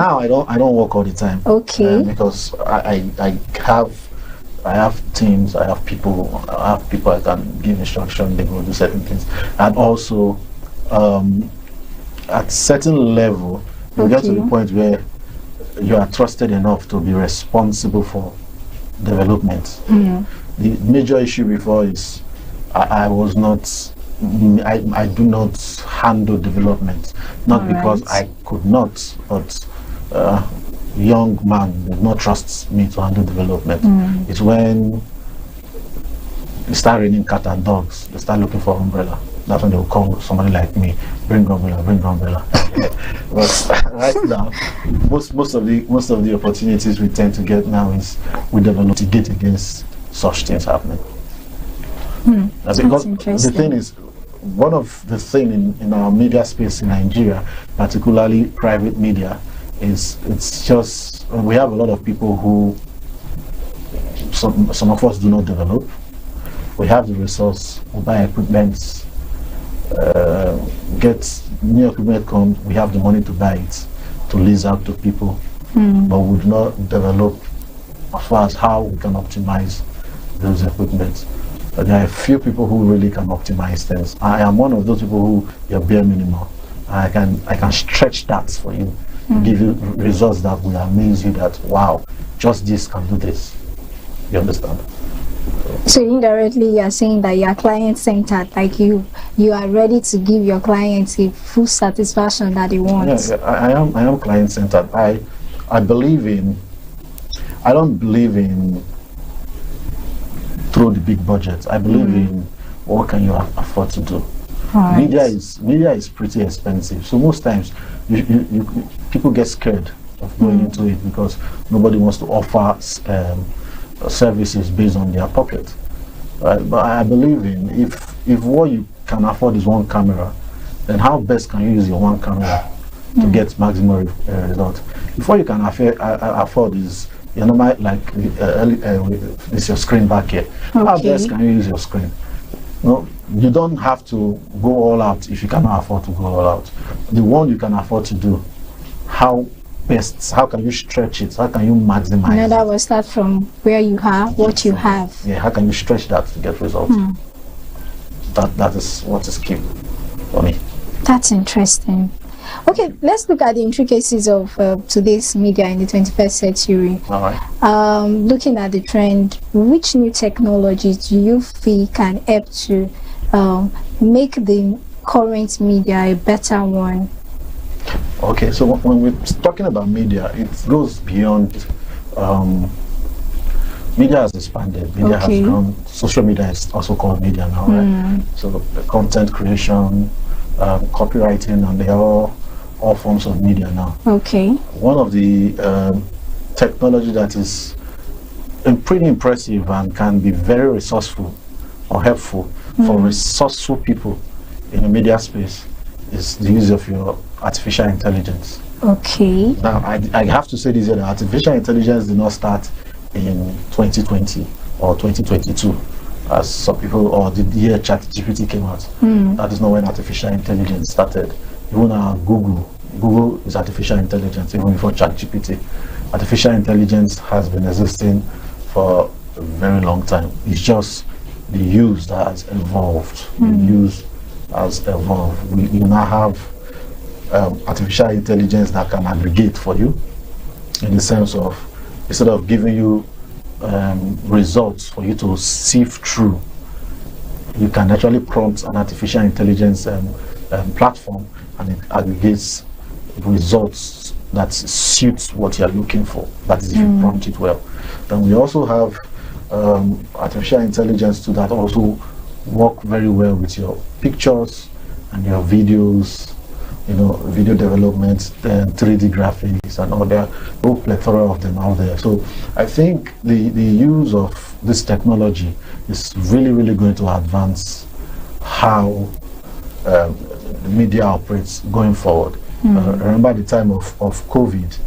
Now I don't work all the time. Okay. Because I have teams, I have people I can give instruction, they will do certain things. And also at certain level you get to the point where you are trusted enough to be responsible for development. The major issue before is I was not I do not handle development, not because I could not, but young man would not trust me to handle development. It's when they start raining cat and dogs, they start looking for umbrella. That's when they'll call somebody like me, bring umbrella, bring umbrella. But right now, most of the opportunities we tend to get now is we develop to get against such things happening. Because the thing is, one of the things in our media space in Nigeria, particularly private media, is it's just we have a lot of people who some of us do not develop. We have the resource, we buy equipment, get new equipment comes, we have the money to buy it, to lease out to people, but we do not develop as far as how we can optimize those equipment. But there are a few people who really can optimize things. I am one of those people who your bare minimum. I can stretch that for you, give you results that will amaze you. That wow, just this can do this. You understand? So indirectly, you are saying that you are client-centered, like you are ready to give your clients a full satisfaction that they want. Yeah, I am client-centered. I believe in. I don't believe in through the big budget. I believe in what can you afford to do. Right. Media is pretty expensive, so most times people get scared of going into it because nobody wants to offer services based on their pocket. Right? But I believe in if what you can afford is one camera, then how best can you use your one camera to get maximum result? If what you can afford is it's your screen back here. How best can you use your screen? No, you don't have to go all out if you cannot afford to go all out. The one you can afford to do, how can you stretch it? How can you maximize In other words, start from where you have, what you have. Yeah, how can you stretch that to get results? That is what is key for me. That's interesting. Okay, let's look at the intricacies of today's media in the 21st century. All right. Looking at the trend, which new technologies do you feel can help to make the current media a better one? Okay, so when we're talking about media, it goes beyond. Media has expanded. Media has grown. Social media is also called media now, right? So the content creation, copywriting, and they are all forms of media now. Okay. One of the technology that is pretty impressive and can be very resourceful or helpful for resourceful people in the media space is the use of your artificial intelligence. Okay. Now, I have to say this here, that artificial intelligence did not start in 2020 or 2022, as some people, or the year ChatGPT came out. That is not when artificial intelligence started. Even Google is artificial intelligence, even before ChatGPT. Artificial intelligence has been existing for a very long time. It's just the use that has evolved. The use has evolved. You now have artificial intelligence that can aggregate for you, in the sense of, instead of giving you results for you to sift through, you can actually prompt an artificial intelligence platform, and it aggregates results that suits what you're looking for. That is, if you prompt it well. Then we also have artificial intelligence too that also work very well with your pictures and your videos, video development, then 3D graphics and all that, whole plethora of them out there. So I think the use of this technology is really, really going to advance how the media operates going forward. Remember the time of COVID.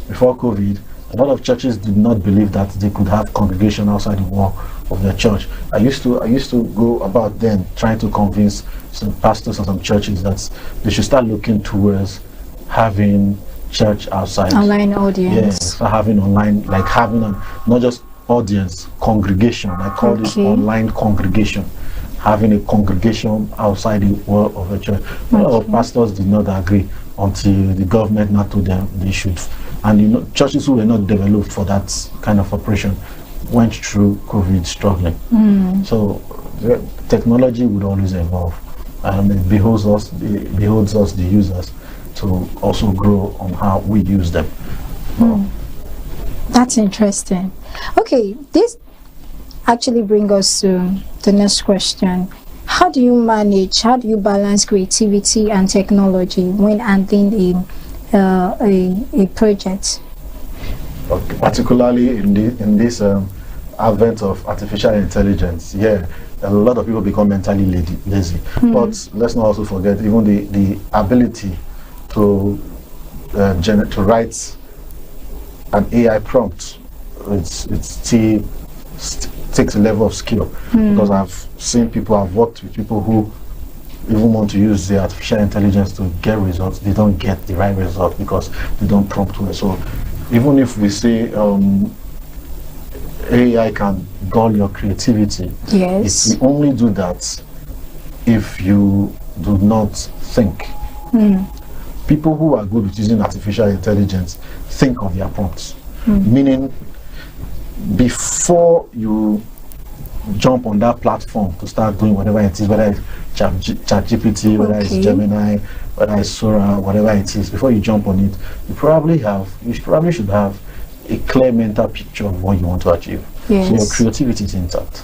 Before COVID, a lot of churches did not believe that they could have congregation outside the wall of their church. I used to go about then trying to convince some pastors and some churches that they should start looking towards having church outside. Online audience. Yes, so having online, like having not just audience, congregation. I call it online congregation. Having a congregation outside the wall of a church. A lot of pastors did not agree until the government now told them they should. And churches who were not developed for that kind of operation went through COVID struggling. So the technology would always evolve, and it behoves us, the users, to also grow on how we use them. That's interesting. Okay, this actually brings us to the next question. How do you balance creativity and technology when handling a project? Okay. Particularly in this advent of artificial intelligence, a lot of people become mentally lazy. But let's not also forget even the ability to write an AI prompt. It still takes a level of skill, because I've worked with people who even want to use the artificial intelligence to get results. They don't get the right result because they don't prompt well. So even if we say AI can dull your creativity, yes, it will only do that if you do not think. People who are good with using artificial intelligence think of their prompts, meaning before you jump on that platform to start doing whatever it is, whether it's ChatGPT, whether it's Gemini, whether it's Sora, whatever it is, before you jump on it, you probably should have a clear mental picture of what you want to achieve. Yes. So your creativity is intact.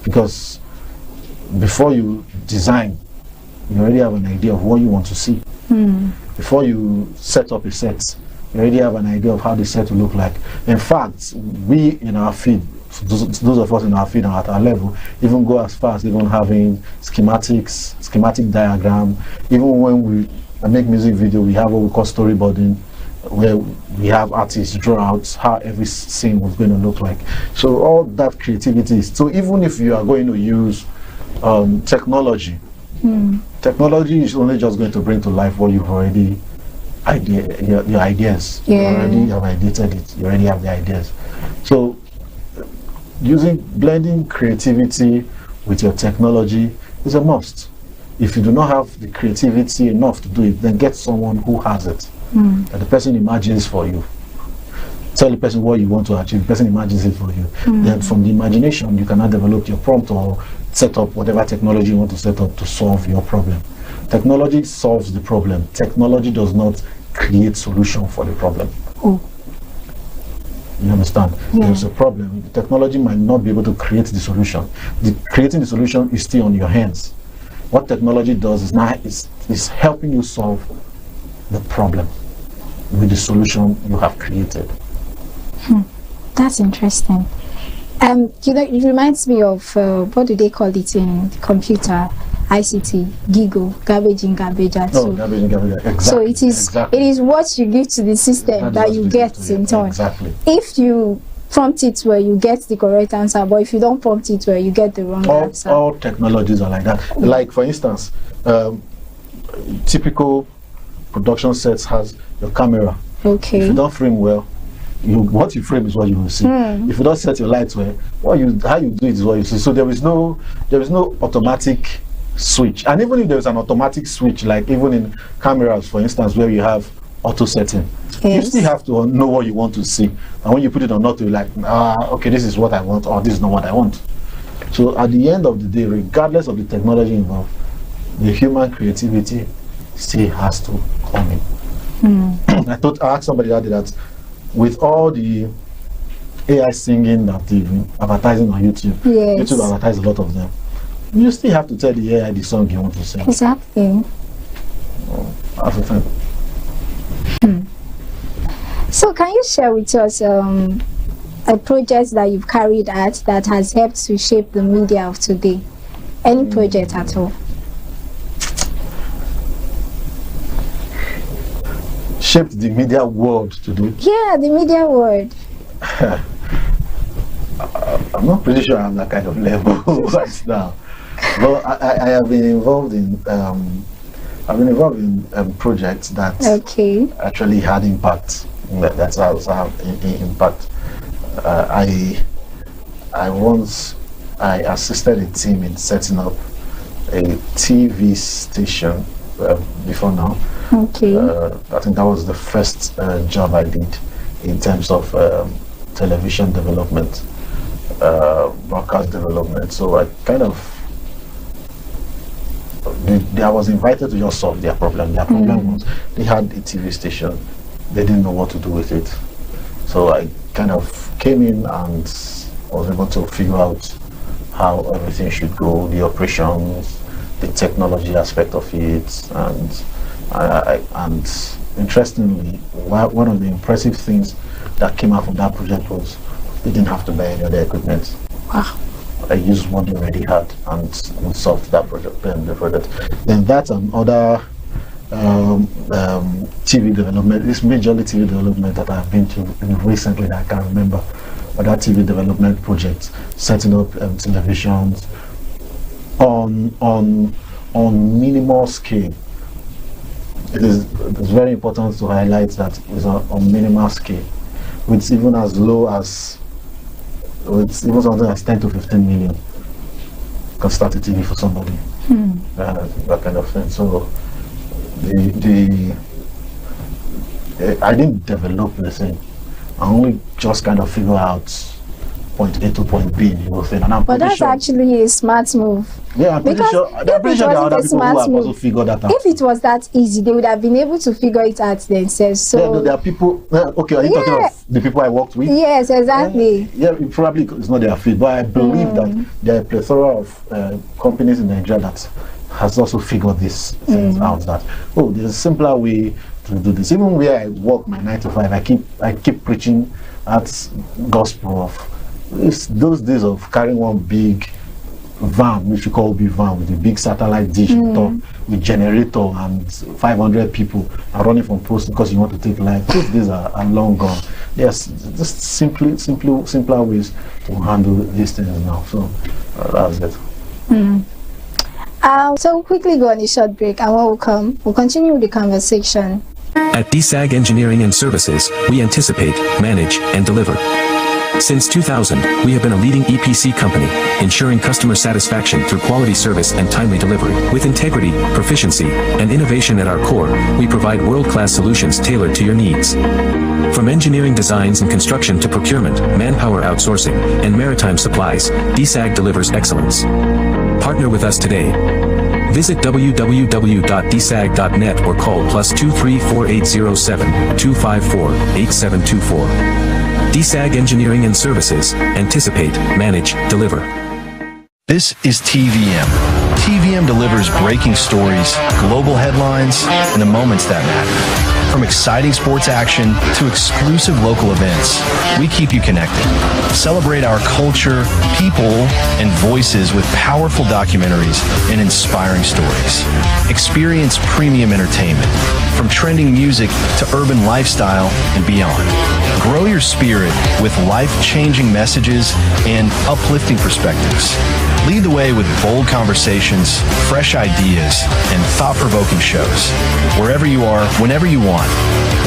Because before you design, you already have an idea of what you want to see. Before you set up a set, you already have an idea of how the set will look like. In fact, we in our field, those of us in our field and at our level, even go as far as even having schematic diagram. Even when we make music video, we have what we call storyboarding, where we have artists draw out how every scene was going to look like. So all that creativity is, so even if you are going to use technology, technology is only just going to bring to life what you've already your ideas. You already have ideated it. You already have the ideas. So blending creativity with your technology is a must. If you do not have the creativity enough to do it, then get someone who has it. And the person imagines for you. Tell the person what you want to achieve. The person imagines it for you. Then from the imagination, you cannot develop your prompt or set up whatever technology you want to set up to solve your problem. Technology solves the problem. Technology does not create solution for the problem. You understand? There's a problem. The technology might not be able to create the solution. Creating the solution is still on your hands. What technology does is helping you solve the problem with the solution you have created. That's interesting. It reminds me of what do they call it in computer? ICT, GIGO, garbage in, garbage out. Garbage in, garbage out. Exactly. So it is what you give to the system that you get in turn. Exactly. If you prompt it where you get the correct answer, but if you don't prompt it where you get the wrong answer. All technologies are like that. Like for instance, typical production sets has your camera. Okay. If you don't frame well, what you frame is what you will see. If you don't set your lights well, how you do it is what you see. So there is no automatic switch. And even if there is an automatic switch, like even in cameras, for instance, where you have auto setting, you still have to know what you want to see. And when you put it on auto, you're like, okay, this is what I want, or this is not what I want. So at the end of the day, regardless of the technology involved, the human creativity still has to come in. I asked somebody the other day that with all the AI singing that they've been advertising on YouTube, YouTube advertise a lot of them. You still have to tell the AI the song you want to sing. Exactly. That's the thing. So can you share with us a project that you've carried out that has helped to shape the media of today? Any project at all? Shaped the media world today? Yeah, the media world. I'm not pretty sure I'm that kind of level right now. But I have been involved in I've been involved in projects that actually had impact. That's how impact. I once assisted a team in setting up a TV station before now. Okay. I think that was the first job I did in terms of television development, broadcast development. So I kind of I was invited to just solve their problem. Their problem was they had a TV station, they didn't know what to do with it. So I kind of came in and was able to figure out how everything should go, the operations, the technology aspect of it, and interestingly, one of the impressive things that came out from that project was we didn't have to buy any other equipment. Wow. I used what they already had and we solved that project. Then that and other TV development, this majorly TV development that I've been to recently that I can't remember, but that TV development project, setting up televisions on minimal scale. It's very important to highlight that it's on minimal scale, with even as low as even something like 10 to 15 million can start a TV for somebody. That kind of thing. So I didn't develop the thing. I only just kind of figure out point A to point B in the whole thing. And I'm but that's sure, actually a smart move. Yeah, I'm pretty sure there are other people who have also figured that out. If it was that easy, they would have been able to figure it out themselves. So yeah, no, there are people. Okay, are you talking of the people I worked with? Yes, exactly. Yeah, probably it's not their field, but I believe that there are a plethora of companies in Nigeria that has also figured these things out. That there's a simpler way to do this. Even where I work my 9 to 5, I keep preaching that gospel of those days of carrying one big van, which we call big van, with a big satellite dish on top, with generator and 500 people are running from post because you want to take live. Those days are long gone. Yes, just simpler ways to handle these things now. So that's it. So quickly go on a short break, and when we come, we'll continue with the conversation. At DSAG Engineering and Services, we anticipate, manage, and deliver. Since 2000, we have been a leading EPC company, ensuring customer satisfaction through quality service and timely delivery. With integrity, proficiency, and innovation at our core, we provide world-class solutions tailored to your needs. From engineering designs and construction to procurement, manpower outsourcing, and maritime supplies, DSAG delivers excellence. Partner with us today. Visit www.dsag.net or call +23 4807 254 8724. DSAG Engineering and Services. Anticipate, manage, deliver. This is TVM. TVM delivers breaking stories, global headlines, and the moments that matter. From exciting sports action to exclusive local events, we keep you connected. Celebrate our culture, people, and voices with powerful documentaries and inspiring stories. Experience premium entertainment, from trending music to urban lifestyle and beyond. Grow your spirit with life-changing messages and uplifting perspectives. Lead the way with bold conversations, fresh ideas, and thought-provoking shows. Wherever you are, whenever you want,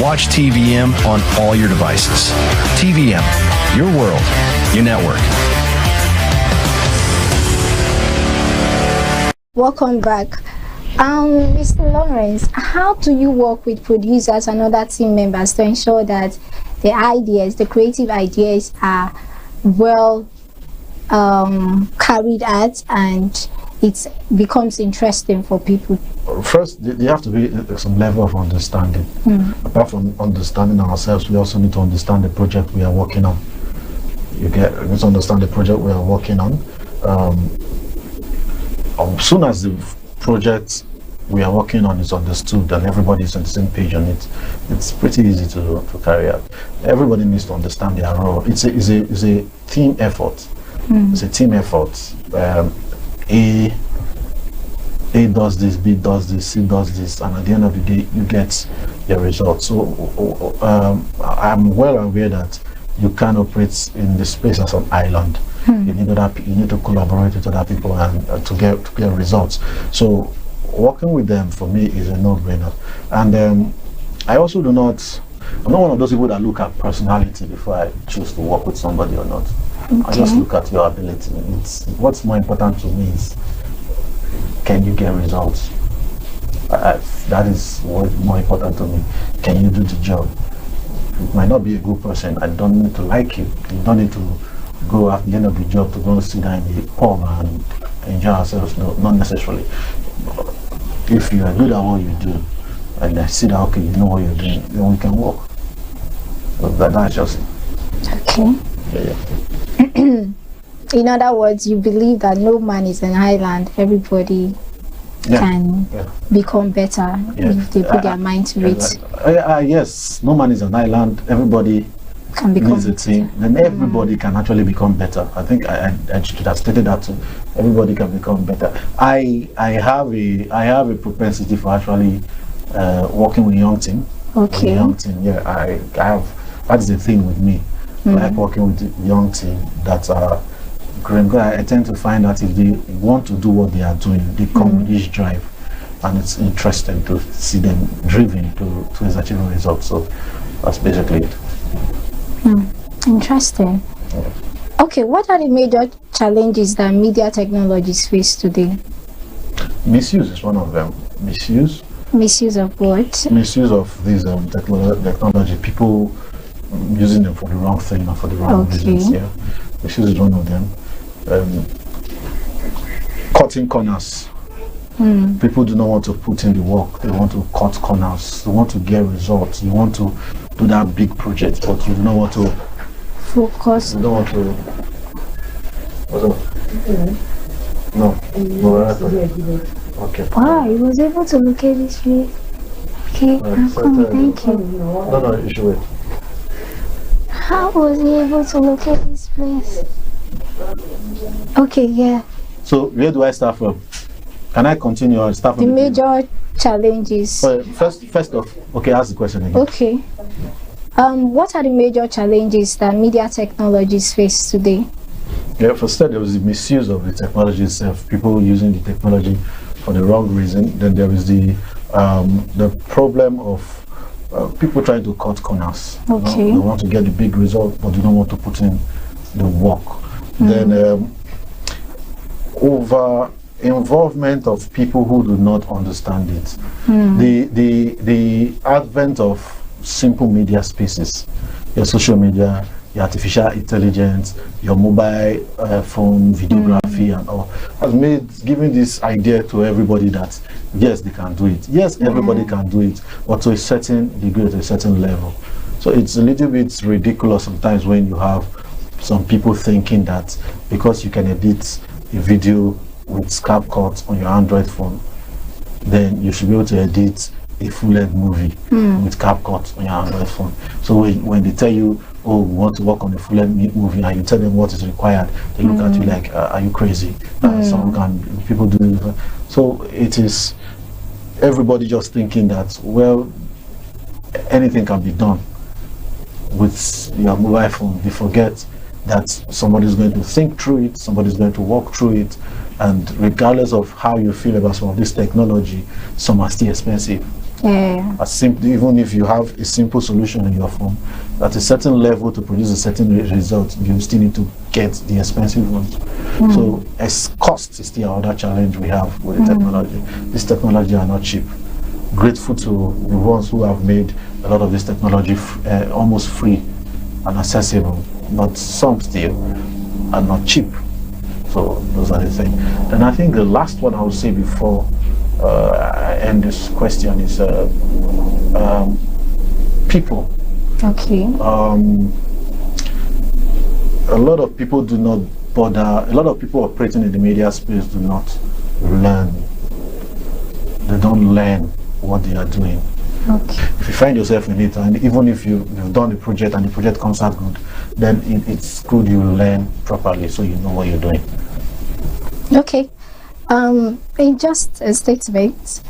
watch TVM on all your devices. TVM, your world, your network. Welcome back. Mr. Lawrence, how do you work with producers and other team members to ensure that the ideas, the creative ideas, are well carried out and it becomes interesting for people? First, there have to be some level of understanding. Apart from understanding ourselves, we also need to understand the project we are working on. We need to understand the project we are working on. As soon as the project we are working on is understood and everybody is on the same page on it, it's pretty easy to carry out. Everybody needs to understand their role. It's a team effort. It's a team effort. A does this, B does this, C does this, and at the end of the day, you get your results. So I'm well aware that you can't operate in the space as an island. You need to collaborate with other people and to get results. So working with them for me is a no-brainer. And I also I'm not one of those people that look at personality before I choose to work with somebody or not. Okay. I just look at your ability. What's more important to me is, can you get results? That is what's more important to me. Can you do the job? You might not be a good person. I don't need to like you. You don't need to go at the end of the job to go sit down in the pub and enjoy ourselves. No, not necessarily. If you are good at what you do, and I see that, okay, you know what you're doing, then we can work. But that's just Okay. yeah. In other words, you believe that no man is an island. Everybody can become better if they put their mind to it. Yes, no man is an island. Everybody Can become needs a team. Then everybody can actually become better. I think I should have stated that too. Everybody can become better. I have a propensity for actually working with young team. Okay. Young team. Yeah, I have. That's the thing with me. I like working with young team that are great. I tend to find that if they want to do what they are doing, they come with this drive, and it's interesting to see them driven to achieve results. So that's basically it. Interesting. Yeah. Okay, what are the major challenges that media technologies face today? Misuse is one of them. Misuse Of what? Misuse of these technology. People using them for the wrong thing or for the wrong reasons. Yeah, misuse is one of them. Cutting corners. People do not want to put in the work. They want to cut corners. They want to get results. You want to do that big project, but you do not want to Focus. You don't want to. What's up? No. Okay. Wow, he was able to locate this place. Okay, I'm coming, thank you. No, you should wait. How was he able to locate this place? Okay, yeah. So where do I start from? Can I continue or start The from major challenges. Well, first off, okay, ask the question again. Okay. What are the major challenges that media technologies face today? Yeah, for start, there was the misuse of the technology itself. People using the technology for the wrong reason. Then there is the problem of people trying to cut corners. Okay. You know? They want to get the big result, but they don't want to put in the work. Then over involvement of people who do not understand it. The advent of simple media spaces, your social media, your artificial intelligence, your mobile phone, videography and all, has given this idea to everybody that yes, they can do it. Yes, everybody can do it, but to a certain degree, to a certain level. So it's a little bit ridiculous sometimes when you have some people thinking that because you can edit a video with CapCut on your Android phone, then you should be able to edit a full-length movie with CapCut on your Android phone. So when they tell you, oh, we want to work on a full-length movie, and you tell them what is required, they look at you like, are you crazy? People do this. So it is everybody just thinking that, well, anything can be done with your mobile phone. They forget that somebody's going to think through it, somebody's going to walk through it, and regardless of how you feel about some of this technology, some are still expensive. Yeah. Even if you have a simple solution in your phone, at a certain level to produce a certain result, you still need to get the expensive ones. So as cost is still another challenge we have with the technology. This technology are not cheap. Grateful to the ones who have made a lot of this technology almost free and accessible, but some still are not cheap. So those are the things. And I think the last one I would say before I end this question is people. Okay. A lot of people do not bother. A lot of people operating in the media space do not learn. They don't learn what they are doing. Okay. If you find yourself in it, and even if you've done the project and the project comes out good, then it's good you learn properly so you know what you're doing. Okay. In just a statement,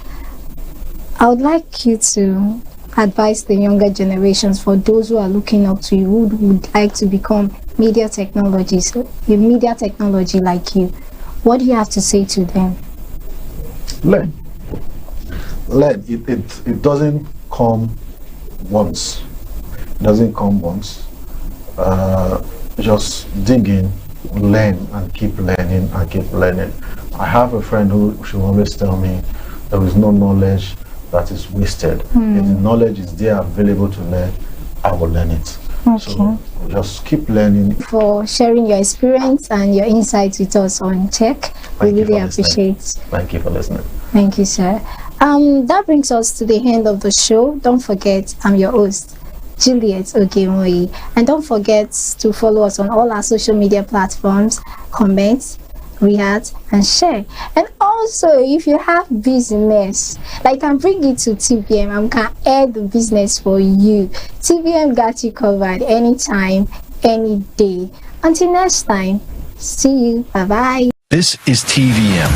I would like you to advise the younger generations, for those who are looking up to you, who would like to become media technologists, a media technology like you. What do you have to say to them? Learn. learn. It doesn't come once. It doesn't come once. Just dig in, learn, and keep learning and keep learning. I have a friend who she always tell me there is no knowledge that is wasted. If the knowledge is there available to learn, I will learn it. Okay. So just keep learning. For sharing your experience and your insights with us on tech. We Thank you really for listening. appreciate. Thank you for listening. Thank you, sir. That brings us to the end of the show. Don't forget, I'm your host, Juliet Ogemoyi. And don't forget to follow us on all our social media platforms, comment, react, and share. And also, if you have business, like, I can bring it to TVM and can air the business for you. TVM got you covered anytime, any day. Until next time, see you. Bye-bye. This is TVM.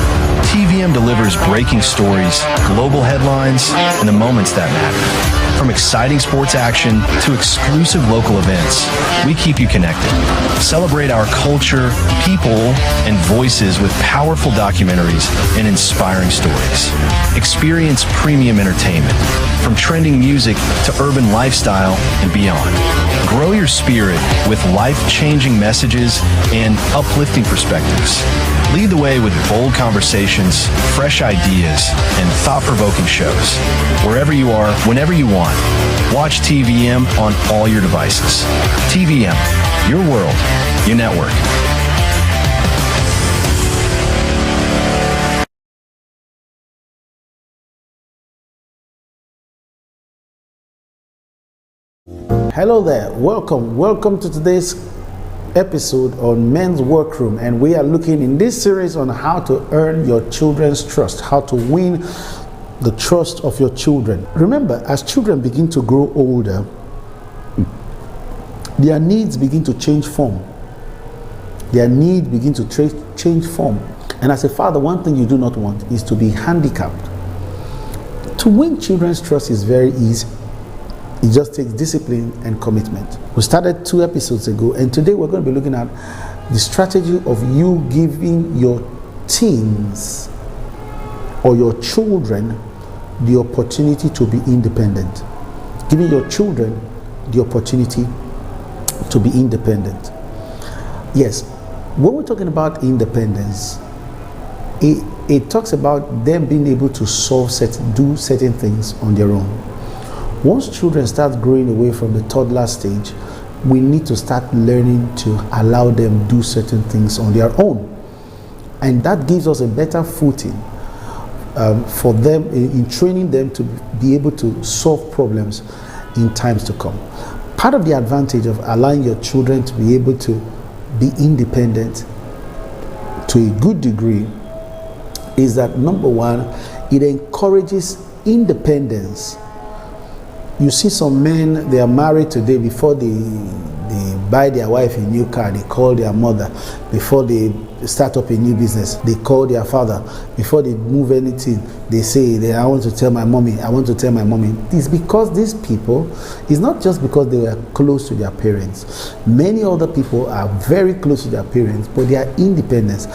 TVM delivers breaking stories, global headlines, and the moments that matter. From exciting sports action to exclusive local events, we keep you connected. Celebrate our culture, people, and voices with powerful documentaries and inspiring stories. Experience premium entertainment, from trending music to urban lifestyle and beyond. Grow your spirit with life-changing messages and uplifting perspectives. Lead the way with bold conversations, fresh ideas, and thought-provoking shows. Wherever you are, whenever you want, watch TVM on all your devices. TVM, your world, your network. Hello there, welcome to today's episode on Men's Workroom, and we are looking in this series on how to earn your children's trust, how to win the trust of your children. Remember, as children begin to grow older, their needs begin to change form. Their needs begin to change form. And as a father, one thing you do not want is to be handicapped. To win children's trust is very easy. It just takes discipline and commitment. We started 2 episodes ago, and today we're going to be looking at the strategy of you giving your teens or your children the opportunity to be independent. Giving your children the opportunity to be independent. Yes, when we're talking about independence, it talks about them being able to do certain things on their own. Once children start growing away from the toddler stage, we need to start learning to allow them do certain things on their own. And that gives us a better footing for them in training them to be able to solve problems in times to come. Part of the advantage of allowing your children to be able to be independent to a good degree is that, number one, it encourages independence. You see some men, they are married today, before they buy their wife a new car, they call their mother. Before they start up a new business, they call their father. Before they move anything, they say, I want to tell my mommy, I want to tell my mommy. It's because these people, it's not just because they were close to their parents. Many other people are very close to their parents, but they are independent.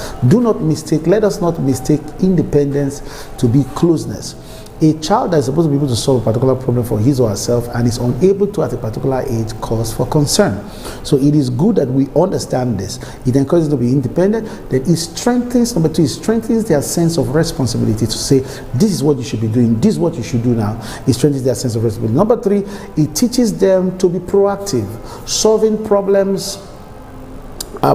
Let us not mistake independence to be closeness. A child that is supposed to be able to solve a particular problem for his or herself and is unable to at a particular age cause for concern. So it is good that we understand this. It encourages them to be independent. Then it strengthens, number 2, it strengthens their sense of responsibility to say, this is what you should be doing, this is what you should do now. It strengthens their sense of responsibility. Number 3, it teaches them to be proactive, solving problems,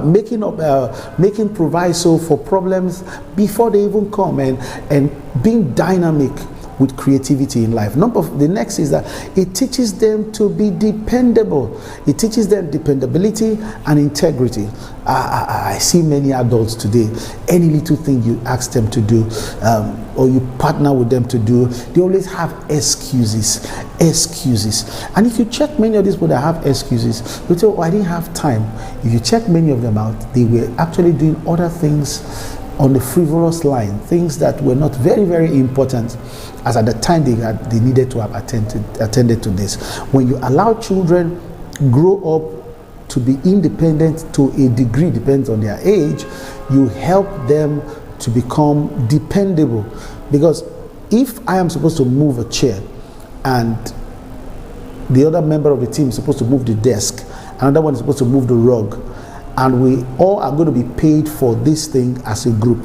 making proviso for problems before they even come, and being dynamic with creativity in life. The next is that it teaches them to be dependable. It teaches them dependability and integrity. I see many adults today, any little thing you ask them to do or you partner with them to do, they always have excuses. And if you check many of these people that have excuses, they say, I didn't have time. If you check many of them out, they were actually doing other things on the frivolous line, things that were not very, very important, as at the time they needed to have attended to this. When you allow children grow up to be independent to a degree, depends on their age, you help them to become dependable. Because if I am supposed to move a chair and the other member of the team is supposed to move the desk, another one is supposed to move the rug, and we all are going to be paid for this thing as a group.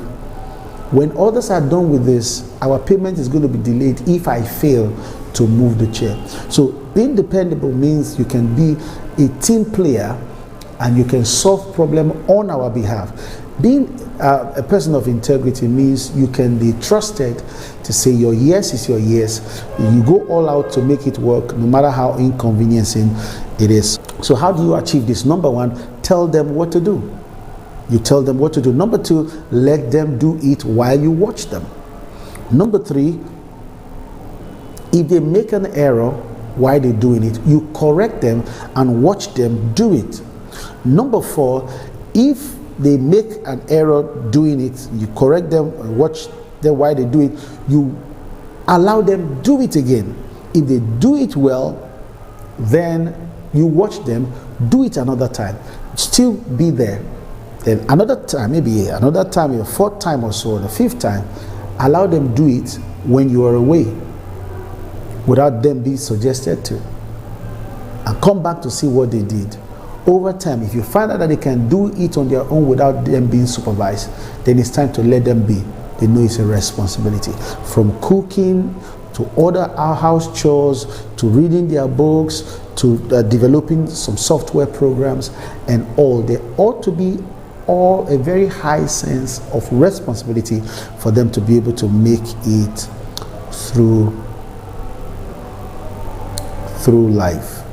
When others are done with this, our payment is going to be delayed if I fail to move the chair. So being dependable means you can be a team player and you can solve problem on our behalf. Being a person of integrity means you can be trusted to say your yes is your yes. You go all out to make it work, no matter how inconveniencing it is. So how do you achieve this? Number one, tell them what to do. You tell them what to do. Number two, let them do it while you watch them. Number three, if they make an error while they're doing it, you correct them and watch them do it. Number four, if they make an error doing it, you correct them and watch them while they do it, you allow them do it again. If they do it well, then you watch them do it another time. Still be there. Then another time, maybe another time, a fourth time or so, the fifth time, allow them do it when you are away, without them being suggested to, and come back to see what they did. Over time, if you find out that they can do it on their own without them being supervised, then it's time to let them be. They know it's a responsibility. From cooking to other house chores, to reading their books, to developing some software programs and all, there ought to be all a very high sense of responsibility for them to be able to make it through life.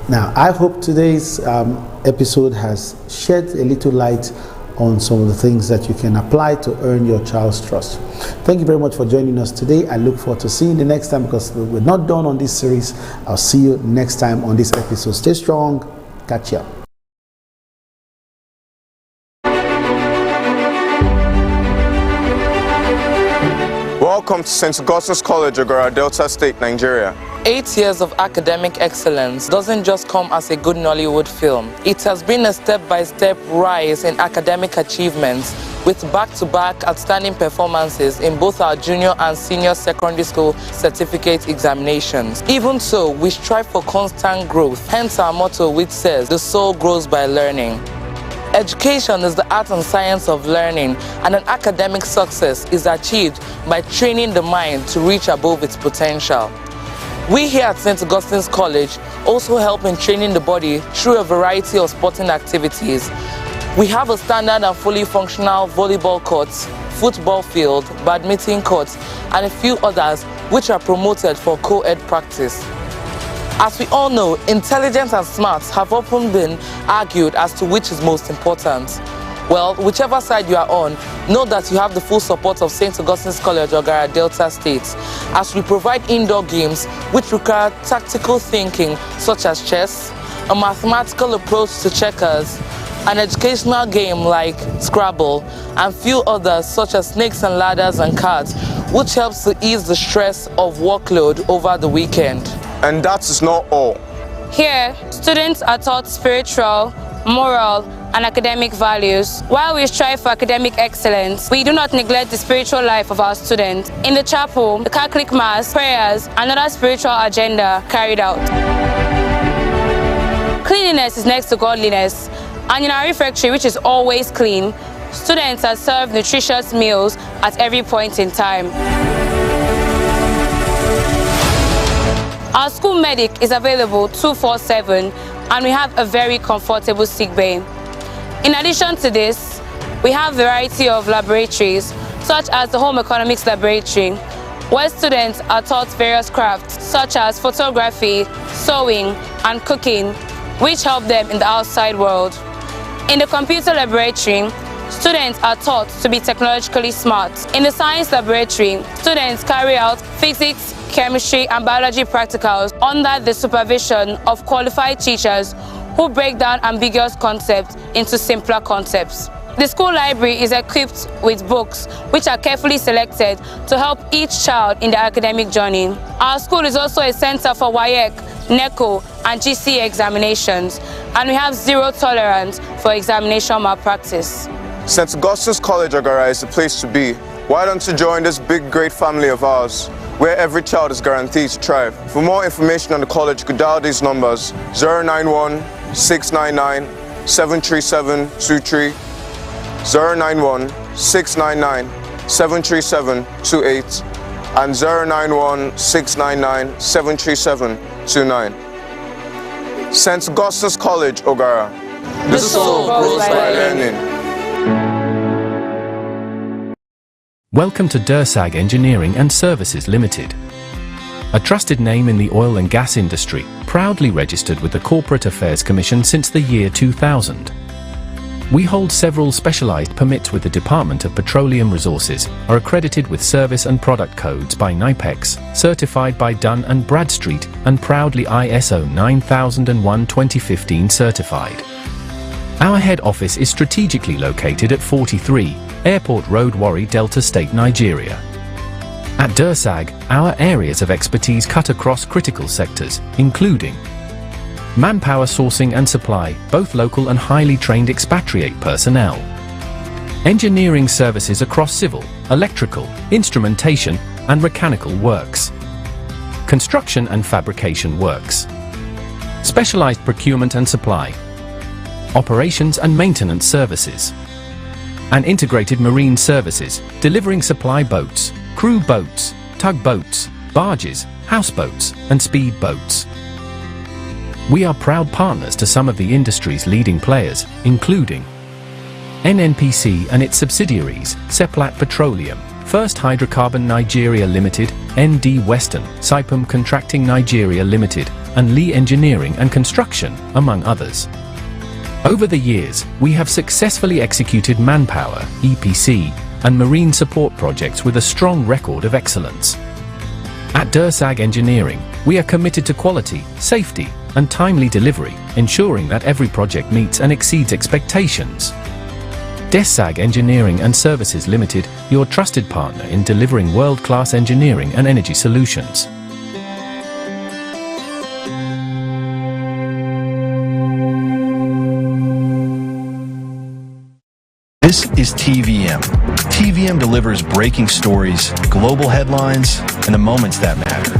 Now, I hope today's episode has shed a little light on some of the things that you can apply to earn your child's trust. Thank you very much for joining us today. I look forward to seeing you the next time, because we're not done on this series. I'll see you next time on this episode. Stay strong. Catch ya. Welcome to St. Augustine's College, Ogara, Delta State, Nigeria. 8 years of academic excellence doesn't just come as a good Nollywood film. It has been a step-by-step rise in academic achievements, with back-to-back outstanding performances in both our junior and senior secondary school certificate examinations. Even so, we strive for constant growth, hence our motto, which says, "The soul grows by learning." Education is the art and science of learning, and an academic success is achieved by training the mind to reach above its potential. We here at St. Augustine's College also help in training the body through a variety of sporting activities. We have a standard and fully functional volleyball court, football field, badminton court, and a few others which are promoted for co-ed practice. As we all know, intelligence and smarts have often been argued as to which is most important. Well, whichever side you are on, know that you have the full support of St. Augustine's College, Ogara, Delta State, as we provide indoor games which require tactical thinking, such as chess, a mathematical approach to checkers, an educational game like Scrabble, and few others such as snakes and ladders and cards, which helps to ease the stress of workload over the weekend. And that is not all. Here, students are taught spiritual, moral, and academic values. While we strive for academic excellence, we do not neglect the spiritual life of our students. In the chapel, the Catholic Mass, prayers, and other spiritual agenda carried out. Cleanliness is next to godliness, and in our refectory, which is always clean, students are served nutritious meals at every point in time. Our school medic is available 24/7, and we have a very comfortable sick bay. In addition to this, we have a variety of laboratories, such as the Home Economics Laboratory, where students are taught various crafts, such as photography, sewing, and cooking, which help them in the outside world. In the Computer Laboratory, students are taught to be technologically smart. In the Science Laboratory, students carry out physics, chemistry, and biology practicals under the supervision of qualified teachers who break down ambiguous concepts into simpler concepts. The school library is equipped with books which are carefully selected to help each child in their academic journey. Our school is also a center for WAEC, NECO, and GCE examinations, and we have zero tolerance for examination malpractice. St. Augustine's College, Ogara, is the place to be. Why don't you join this big, great family of ours, where every child is guaranteed to thrive? For more information on the college, you could dial these numbers: 091-699-73723, 091-699-73728, and 091-699-73729. St. Augustine's College, Ogara. The soul grows by learning. Welcome to Dursag Engineering and Services Limited. A trusted name in the oil and gas industry, proudly registered with the Corporate Affairs Commission since the year 2000. We hold several specialized permits with the Department of Petroleum Resources, are accredited with service and product codes by NIPEX, certified by Dun & Bradstreet, and proudly ISO 9001:2015 certified. Our head office is strategically located at 43 Airport Road, Warri, Delta State, Nigeria. At Dursag, our areas of expertise cut across critical sectors, including manpower sourcing and supply, both local and highly trained expatriate personnel. Engineering services across civil, electrical, instrumentation, and mechanical works. Construction and fabrication works. Specialized procurement and supply. Operations and maintenance services. And integrated marine services, delivering supply boats, crew boats, tugboats, barges, houseboats, and speed boats. We are proud partners to some of the industry's leading players, including NNPC and its subsidiaries, Seplat Petroleum, First Hydrocarbon Nigeria Limited, ND Western, Saipem Contracting Nigeria Limited, and Lee Engineering and Construction, among others. Over the years, we have successfully executed manpower, EPC, and marine support projects with a strong record of excellence. At Dursag Engineering, we are committed to quality, safety, and timely delivery, ensuring that every project meets and exceeds expectations. Dursag Engineering and Services Limited, your trusted partner in delivering world-class engineering and energy solutions. This is TVM. TVM delivers breaking stories, global headlines, and the moments that matter.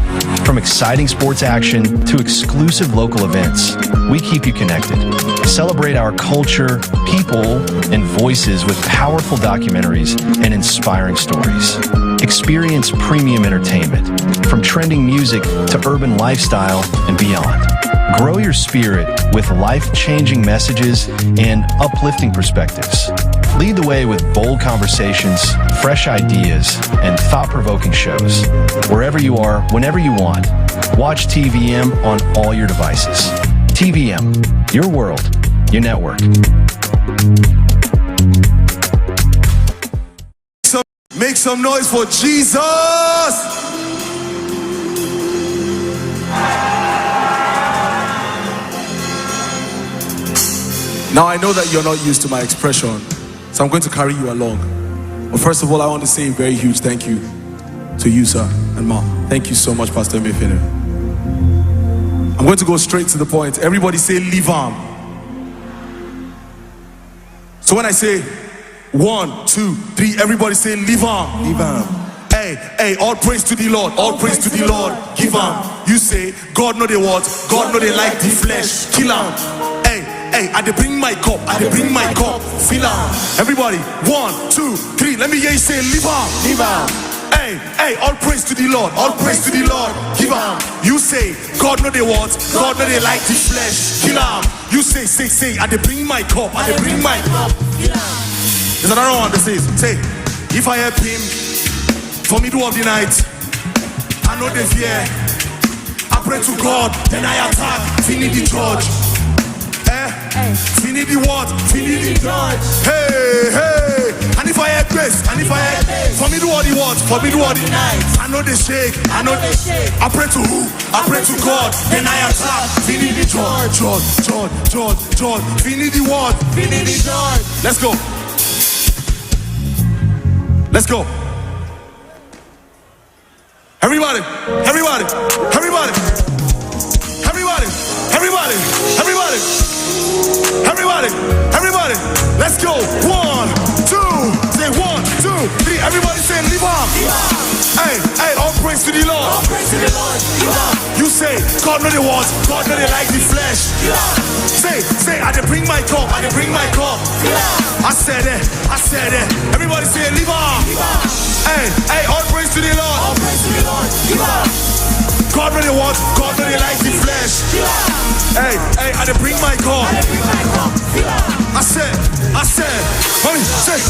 From exciting sports action to exclusive local events, we keep you connected. Celebrate our culture, people, and voices with powerful documentaries and inspiring stories. Experience premium entertainment, from trending music to urban lifestyle and beyond. Grow your spirit with life-changing messages and uplifting perspectives. Lead the way with bold conversations, fresh ideas, and thought-provoking shows. Wherever you are, whenever you want, watch TVM on all your devices. TVM, your world, your network. Make some noise for Jesus! Now I know that you're not used to my expression, so I'm going to carry you along. But first of all, I want to say a very huge thank you to you, sir, and Ma. Thank you so much, Pastor Mefinu. I'm going to go straight to the point. Everybody say, leave arm. So when I say 1, 2, 3, everybody say, leave arm. Leave arm. Hey, all praise to the Lord. All praise to the Lord. Give arm. You say, God know they what? God know they like the flesh. Kill arm. Hey, I dey bring my cup, fill am. Everybody, 1, 2, 3, let me hear you say, leave am. Hey, all praise to the Lord, give am. You say, God know they what? God know they like the flesh, kill am. You say, I dey bring my cup, fill am. There's another one that says, say, if I help him, for middle of the night, I know they fear. I pray to God, then I attack, finish the judge. Finish the what? Finish the judge. Hey. And if I had grace, for me do all the what? For me do all the night. I know they shake. I pray to who? I pray to God. Then I attack. Finish the judge. Finish the what? Finish the judge. Let's go. Everybody. Let's go. 1, 2, say 1, 2, 3. Everybody say You say, God know the words, God know they like the flesh. Say, I dey bring my cup, I dey bring my cup. I said it. Everybody say, live on. Hey, all praise to the Lord. God know the words, God know they like the flesh. Hey, I dey bring my cup. I said, honey, say,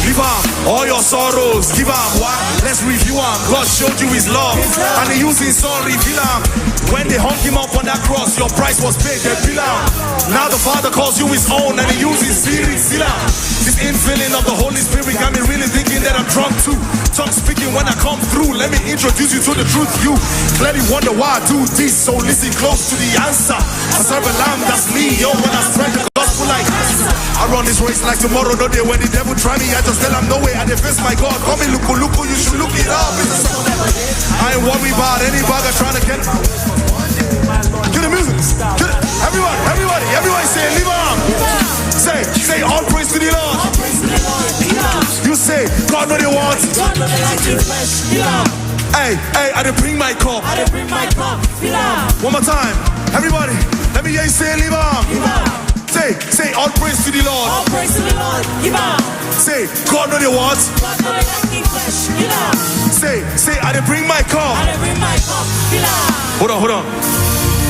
leave am all your sorrows, give am what? Let's review am. God showed you his love, and he used his son reveal am. When they hung him up on that cross, your price was paid, they bill am. Now the Father calls you his own, and he uses his spirit, seal am. This infilling of the Holy Spirit got me really thinking that I'm drunk too. Tongue speaking when I come through. Let me introduce you to the truth. You clearly wonder why I do this, so listen close to the answer. I serve a lamb, that's me, yo, when I spread the gospel like I run this race like tomorrow, no day. When the devil try me, I just tell him no way. I defense my God. Call me Luku, you should look it up. I ain't worried about any bugger trying to get the music. Get it. Everybody say, leave on. Say, all praise to the Lord. You say, God know they want. Hey, I dey bring my cup. One more time. Everybody, let me hear you say, leave on. Say, all praise to the Lord. Say, God know they want. Say, I dey bring my cup. Hold on.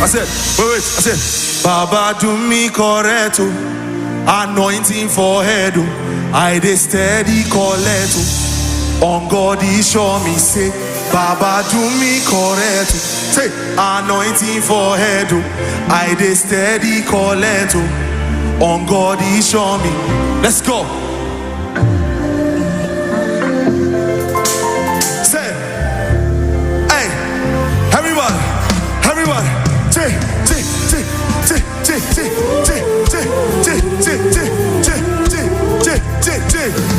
I said, wait. I said, Baba do me correcto, anointing for head. I dey steady correcto. On God he show me say, Baba do me correcto. Say, anointing for head. I dey steady correcto. On God he show me. Let's go. Say, hey, everybody.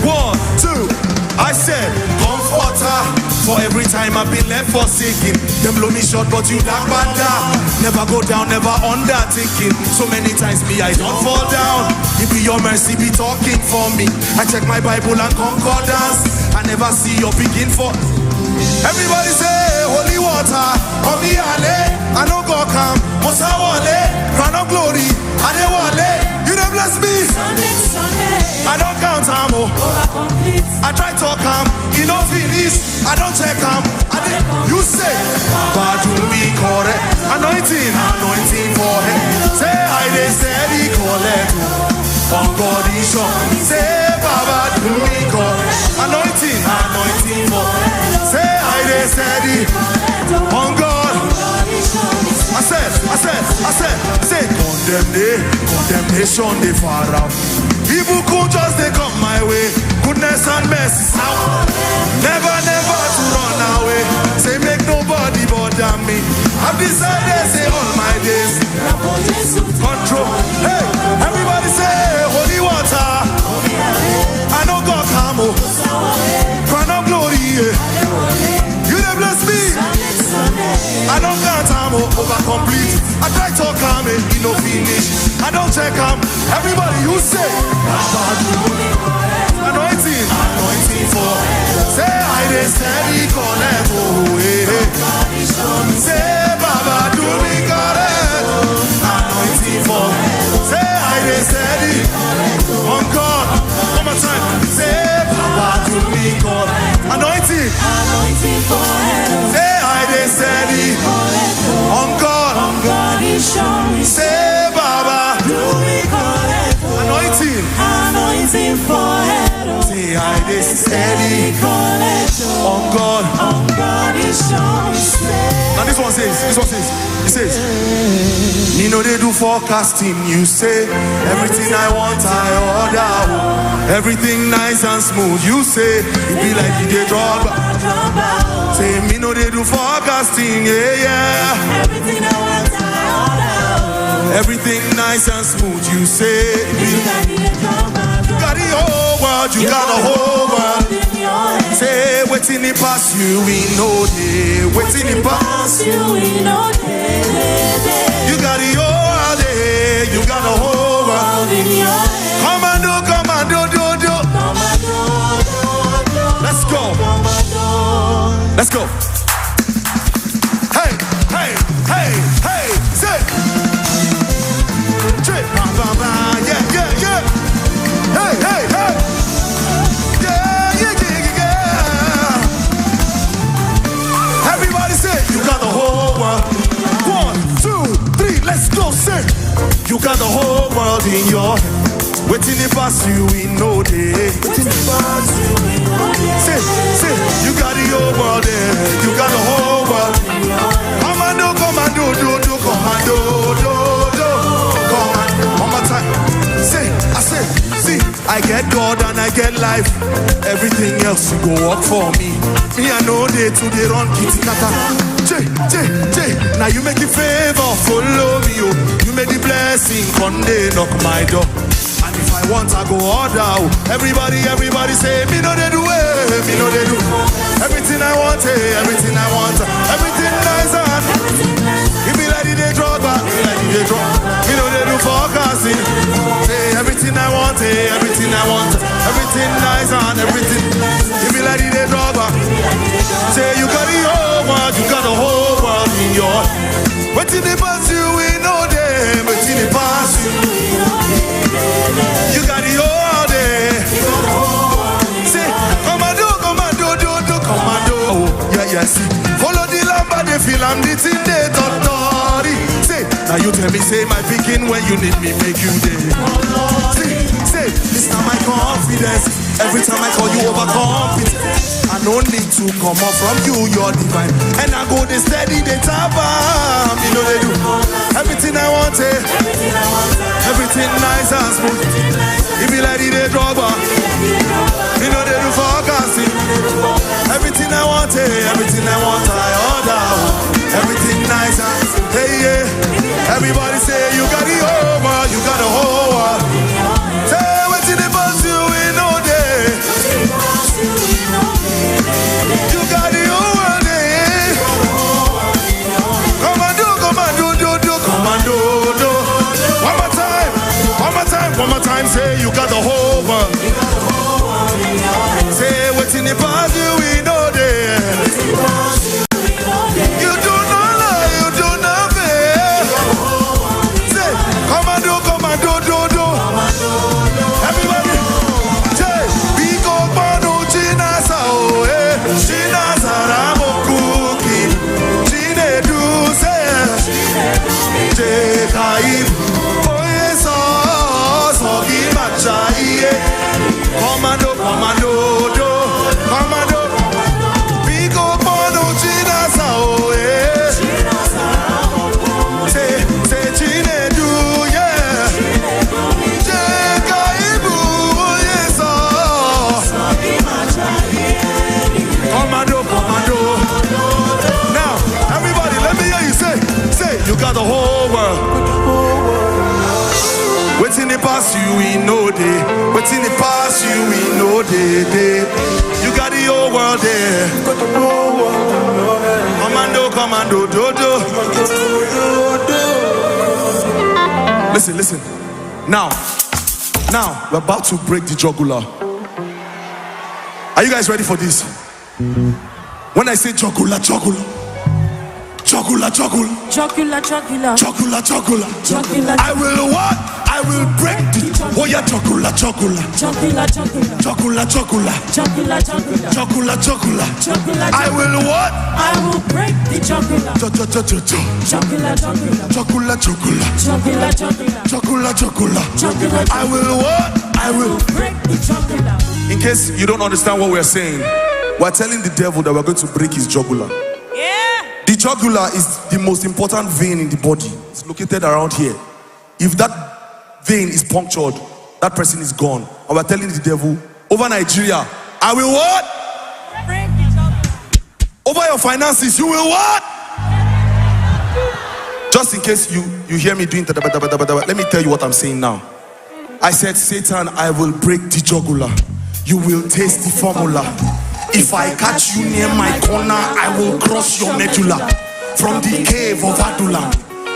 One, two. I said, comforter for every time I've been left forsaken. Them blow me short, but you dark banda. Never go down, never undertaking. So many times me, I don't fall down. It be your mercy be talking for me. I check my Bible and concordance. I never see your begin for. Everybody say, holy water, come here, I know God come, Mosa Wale, crown of glory, Adewale, you don't bless me. Sunday. I don't count am, I try to come, he don't finish, I don't check him. You say, but do me correct, anointing for him. Say, I dey steady collect, on God he show. Say, Baba do me correct, anointing for him. Say, I dey steady, on God. I said, say, condemnation they far out. Evil could just they come my way. Goodness and mercy now. Never to run away. Say make nobody bother me. I've decided say all my days. Control. Hey, everybody say holy water. I know God come. Crown of glory. You never bless me. I don't got time over complete. I try to come in, he no finish. I don't check him. Everybody you say, anointing for. Say I dey steady collect. Oh, hey. Say Baba do me correct. Anointing for. Say I dey steady on God. One more time. Say Baba do me correct. Anointing for. Say I dey steady on God. Say Baba do me correct. Anointing for head. Say I dey steady on God. Now this one says, it says, you know they do forecasting. You say everything I want I order. Everything nice and smooth. You say it be like you dey drop. Say me know they do forecasting. Yeah. Everything I want I order. Everything nice and smooth. You say it be like you dey drop. You got the whole world. You got the whole world. Say waiting it pass you, we know they. Waiting it pass you, we know they. You got the whole day, you got the whole world in your head. Commando, do. Let's go. You got the whole world in your hand. Waiting it past you in no day. Waiting it past you in no day. Say, you got the whole world there. You got the whole world in your hand. Commando, commando, do, commando, do. Commando. One more time. I say, see, I get God and I get life. Everything else you go up for me. Me I know they to the run kitty kata. J. Now you make it favor, follow me, oh. You make the blessing, one day knock my door. And if I want, I go order. Everybody say, me know they do it, me know they do. Everything I want, everything I want, everything nice and. If me like they draw back, me like they draw. Me know they do forecasting. Say everything I want, everything I want, everything nice and everything. If me like they draw back. Say you got the whole world, you got the whole world in your. Waiting they pass you, we know them. Waiting they pass you. You got the whole day. Say, commando, do, commando. Yeah, see. Follow the lamba, they feel I'm the thing they authority. Say, now you tell me, say my picking when you need me, make you day. Say, this not my confidence. Every time I call you overconfident. I no need to come up from you, you're divine. And I go the steady, the top, you know they do. Everything I want, everything nice and smooth. If you like it, they draw back. You know they do forecasting. Everything I want, everything I want, I order. Everything nice and hey, yeah. Everybody say you got the whole world, you got the whole world. Say what's in the bus you in all day. You got the whole world, eh? Commando, do, commando, do. One more time, say you got the whole world. Say what's in the past, you know there. You do not lie, you do not fear. Say, commando, do. Everybody, say, we go banu China sao, China saramo cookie, Chine do say, Chekaib, oye so give a chai, commando, do, commando, we go banu China sao, say Chine do, yeah, Chekaib, oye so. Commando. Now, everybody, let me hear you say, you got the whole world. Waiting it past you, we know day. Waiting it past you, we know day. You got the whole world there. Commando, do. Listen. Now, we're about to break the jugular. Are you guys ready for this? When I say jugular. I will what? I will break the jugular. I will what? I will break the jugular. I will what? I will break the jugular. In case you don't understand what we're saying, we're telling the devil that we're going to break his jugular. Yeah. The jugular is the most important vein in the body. It's located around here. If that vein is punctured, that person is gone. And we're telling the devil, over Nigeria, I will what? Break the jugular. Over your finances, you will what? Just in case you hear me doing let me tell you what I'm saying now. I said, Satan, I will break the jugular. You will taste the formula. If I catch you near my corner, I will cross your medulla. From the cave of Adulam,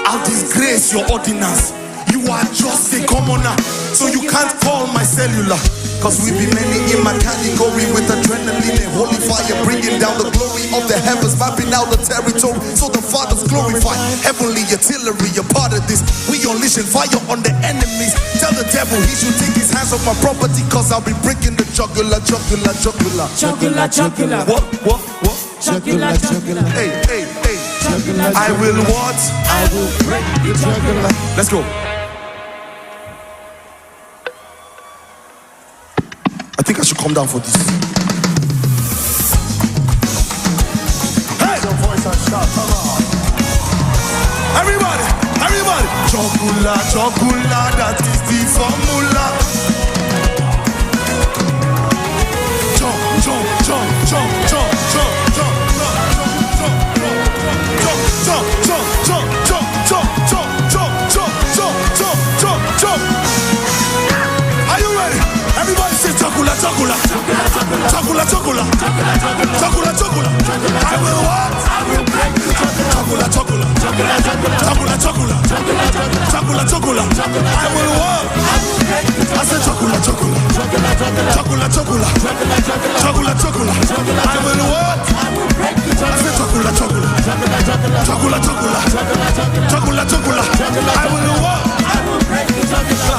I'll disgrace your ordinance. You are just a commoner, so you can't call my cellular. Cause we be many in my category with adrenaline and holy fire, bringing down the glory of the heavens, mapping out the territory so the Father's glorified. Heavenly artillery, a part of this. We unleashing fire on the enemies. Tell the devil he should take his hands off my property, cause I'll be breaking the jugular. What? Jugular. Hey. I will what? I will break the jugular. Let's go. come down for this. Hey! Everybody, everybody. Chocolate, chocolate, that is the formula. Chop, chop, chop, chop, chop, chop, chop, chop, chop, chop, chop, chop, chop, chop, chop, chop, chop, chop, chop. Are you ready? Everybody say chocolate, chocolate, chocolate, chocolate, chocolate, chocolate. I will what? I will break the chocolate, chocolate, chocolate, chocolate, chocolate, chocolate. I will what? I said chocolate, chocolate, chocolate, chocolate, chocolate, chocolate. I will what? I said chocolate, chocolate, chocolate, chocolate, chocolate, chocolate. I will what? I will break the chocolate.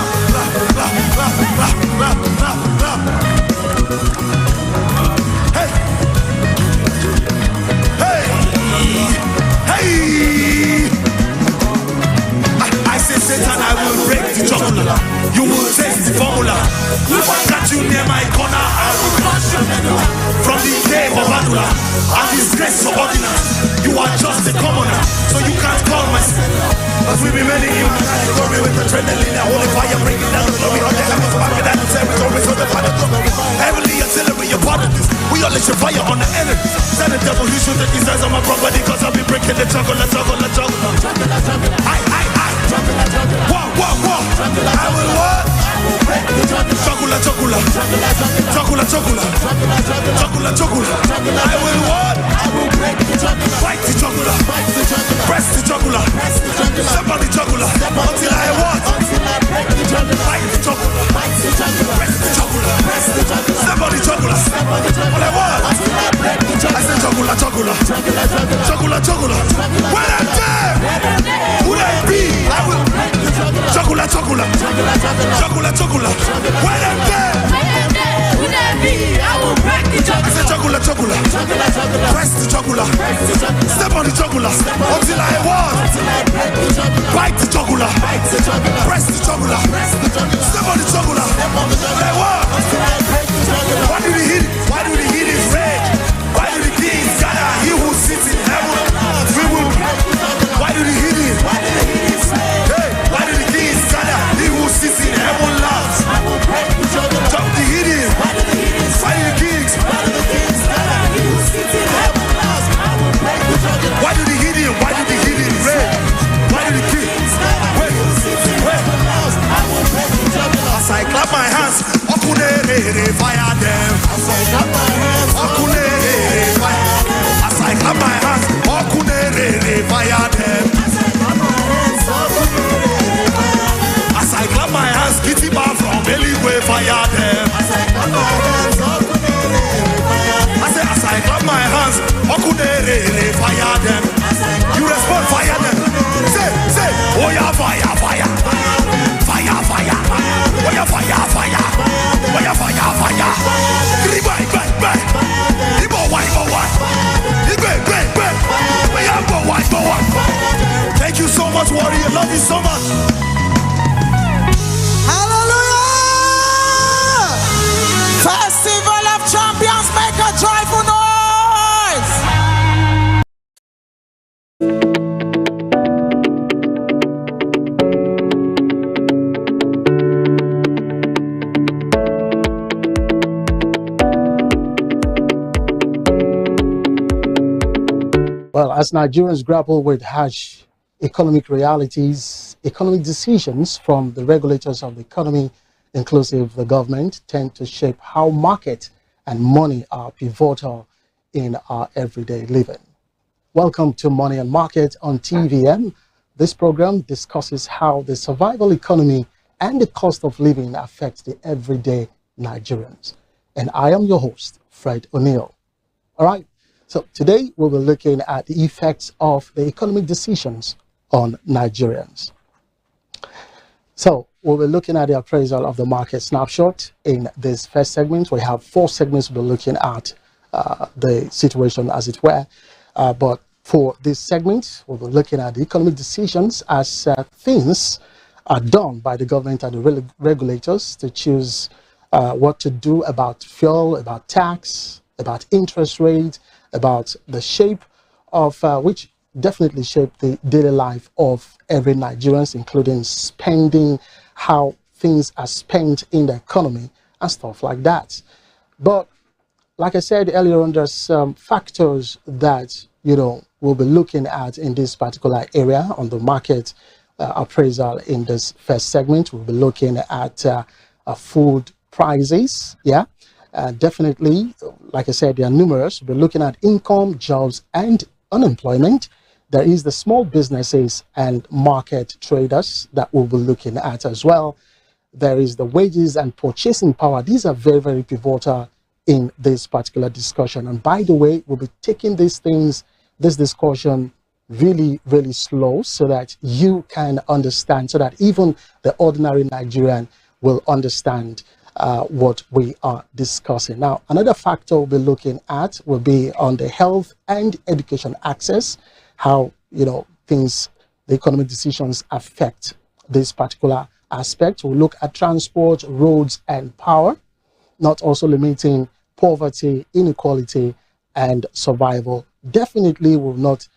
Hey, hey, hey! I say Satan, I will break the chocolate. You will taste the formula. If I catch you near my corner, I will crush your head. From the cave of Adula, and disgrace for ordinance. You are just a commoner, so you can't call myself. But we be many in glory with the adrenaline, the holy fire bringing down the glory on the heavens, back in that territory, so the Father to heavenly artillery, you're part of this. We all let your fire on the enemy. Tell the devil he should take his eyes on my property, cause I'll be breaking the chocolate, chocolate, chocolate. Whoa, whoa, whoa. I will what? Chocolate, chocolate, chocolate, chocolate, chocolate, chocolate. I will what? I will break the chocolate. Fight the chocolate, press the chocolate, step on the chocolate until I what? Fight the chocolate, press the chocolate, step on the chocolate. What I want? I said chocolate, chocolate, chocolate, chocolate. When I'm there, would I be? I will chocolate, chocolate, chocolate, chocolate. When I'm there, would I be? I will break the chocolate. I said chocolate, chocolate, press the chocolate, step on the chocolate until I want. Bite the chocolate, press the chocolate, step on the chocolate. I want. Why do they hit it? Why do they hit it red? Why do the kings gather? He who sits in heaven, we will. Why do they hit it? Hey, why do the kings gather? He who sits in heaven laughs. Drop the hidden. Why do the kings? He who sits in heaven laughs. Why do the hidden? Why do the hidden red? Why do the kings? Wait. As I clap my hands, fire them. As I clap my hands, fire. As I clap my hands, fire them. As I clap my hands, kitty bar from Belly fire them. As I clap my hands, I say as I clap my hands, fire them. You respond, fire them. Say, oh yeah, fire, fire, fire, fire, oh yeah, fire, fire, oh yeah, fire, fire. Thank you so much, warrior. Love you so much. Hallelujah! Festival of Champions, make a joyful noise! Well, as Nigerians grapple with harsh economic realities, economic decisions from the regulators of the economy, inclusive the government, tend to shape how market and money are pivotal in our everyday living. Welcome to Money and Market on TVM. This program discusses how the survival economy and the cost of living affects the everyday Nigerians. And I am your host, Fred O'Neill. All right. So today we'll be looking at the effects of the economic decisions on Nigerians. So we'll be looking at the appraisal of the market snapshot. In this first segment, we have 4 segments we'll be looking at the situation as it were. But for this segment, we'll be looking at the economic decisions as things are done by the government and the regulators to choose what to do about fuel, about tax, about interest rate, about the shape of which definitely shape the daily life of every Nigerian, including spending, how things are spent in the economy and stuff like that. But like I said earlier on, there's some factors that, you know, we'll be looking at in this particular area on the market appraisal. In this first segment, we'll be looking at food prices. Yeah, definitely, like I said, they are numerous. We'll be looking at income, jobs, and unemployment. There is the small businesses and market traders that we'll be looking at as well. There is the wages and purchasing power. These are very, very pivotal in this particular discussion. And by the way, we'll be taking these things, this discussion, really, really slow so that you can understand, so that even the ordinary Nigerian will understand what we are discussing. Now, another factor we'll be looking at will be on the health and education access, how, you know, things, the economic decisions affect this particular aspect. We'll look at transport, roads, and power, not also limiting poverty, inequality, and survival. Definitely will not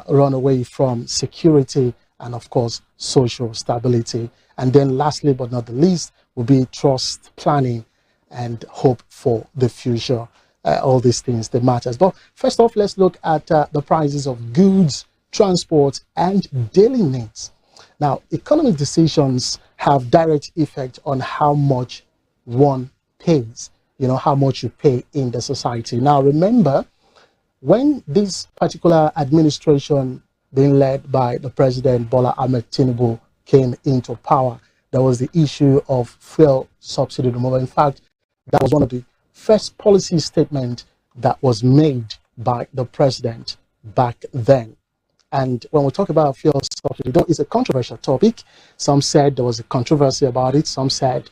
run away from security and, of course, social stability. And then lastly, but not the least, will be trust, planning, and hope for the future. All these things, they matters. But first off, let's look at the prices of goods, transport, and daily needs. Now, economic decisions have direct effect on how much one pays, you know, how much you pay in the society. Now, remember, when this particular administration being led by the President Bola Ahmed Tinubu came into power, there was the issue of fuel subsidy removal. In fact, that was one of the first policy statement that was made by the president back then. And when we talk about fuel subsidy, it's a controversial topic. Some said there was a controversy about it. Some said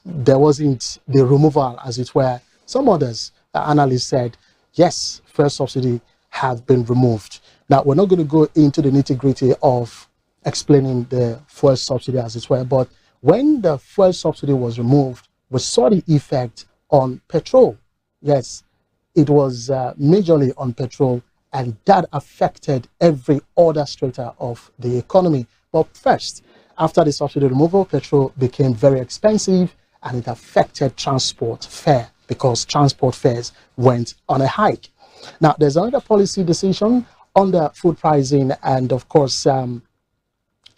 there wasn't the removal, as it were. Some others, analysts said, yes, fuel subsidy have been removed. Now, we're not going to go into the nitty-gritty of explaining the fuel subsidy, as it were, but when the fuel subsidy was removed, we saw the effect on petrol. Yes, it was majorly on petrol, and that affected every other strata of the economy. But first, after the subsidy removal, petrol became very expensive, and it affected transport fare because transport fares went on a hike. Now, there's another policy decision on the food pricing and, of course,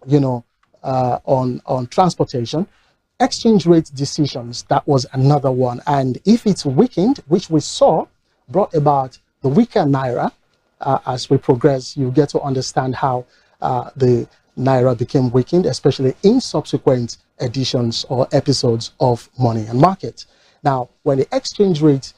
you know, on transportation. Exchange rate decisions, that was another one. And if it's weakened, which we saw, brought about the weaker Naira, as we progress, you get to understand how the Naira became weakened, especially in subsequent editions or episodes of Money and Market. Now, when the exchange rate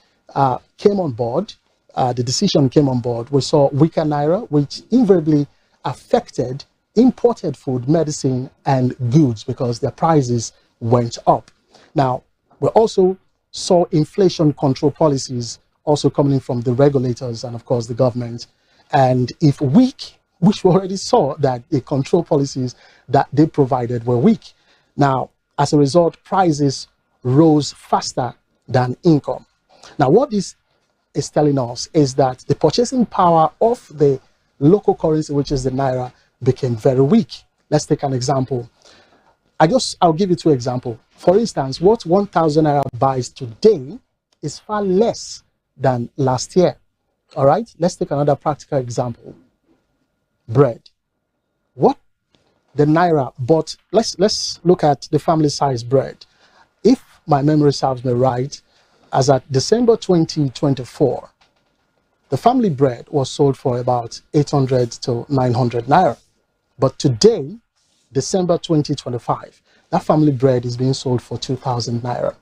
came on board, the decision came on board, we saw weaker Naira, which invariably affected imported food, medicine, and goods because their prices went up. Now, we also saw inflation control policies also coming from the regulators and, of course, the government. And if weak, which we already saw that the control policies that they provided were weak. Now, as a result, prices rose faster than income. Now, what this is telling us is that the purchasing power of the local currency, which is the Naira, became very weak. Let's take an example. I'll give you two examples. For instance, what 1,000 Naira buys today is far less than last year. All right, let's take another practical example. Bread. What the Naira bought, let's look at the family size bread. If my memory serves me right, as at December 2024, the family bread was sold for about 800 to 900 Naira. But today, December 2025, that family bread is being sold for 2,000 Naira.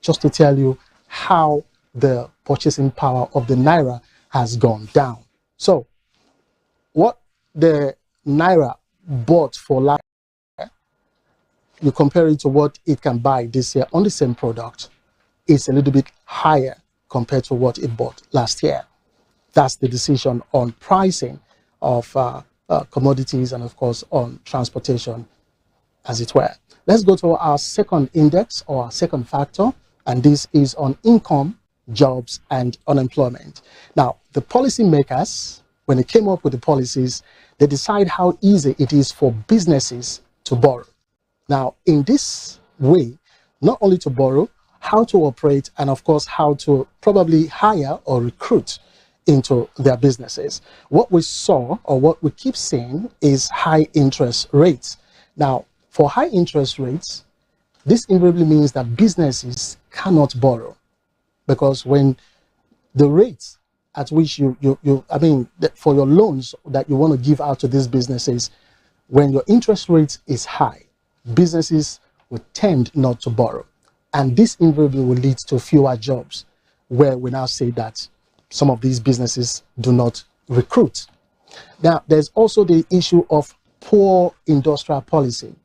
Just to tell you how the purchasing power of the Naira has gone down. So, what the Naira bought for last year, you compare it to what it can buy this year on the same product, it's a little bit higher compared to what it bought last year. That's the decision on pricing of commodities and, of course, on transportation, as it were. let's go to our second index or our second factor, and this is on income, jobs, and unemployment. Now, the policymakers, when they came up with the policies, they decide how easy it is for businesses to borrow. Now, in this way, not only to borrow, how to operate, and of course, how to probably hire or recruit into their businesses. What we saw, or what we keep seeing, is high interest rates. Now, for high interest rates, this invariably means that businesses cannot borrow, because when the rates at which for your loans that you want to give out to these businesses, when your interest rate is high, businesses will tend not to borrow. And this invariably will lead to fewer jobs, where we now say that some of these businesses do not recruit. Now, there's also the issue of poor industrial policy.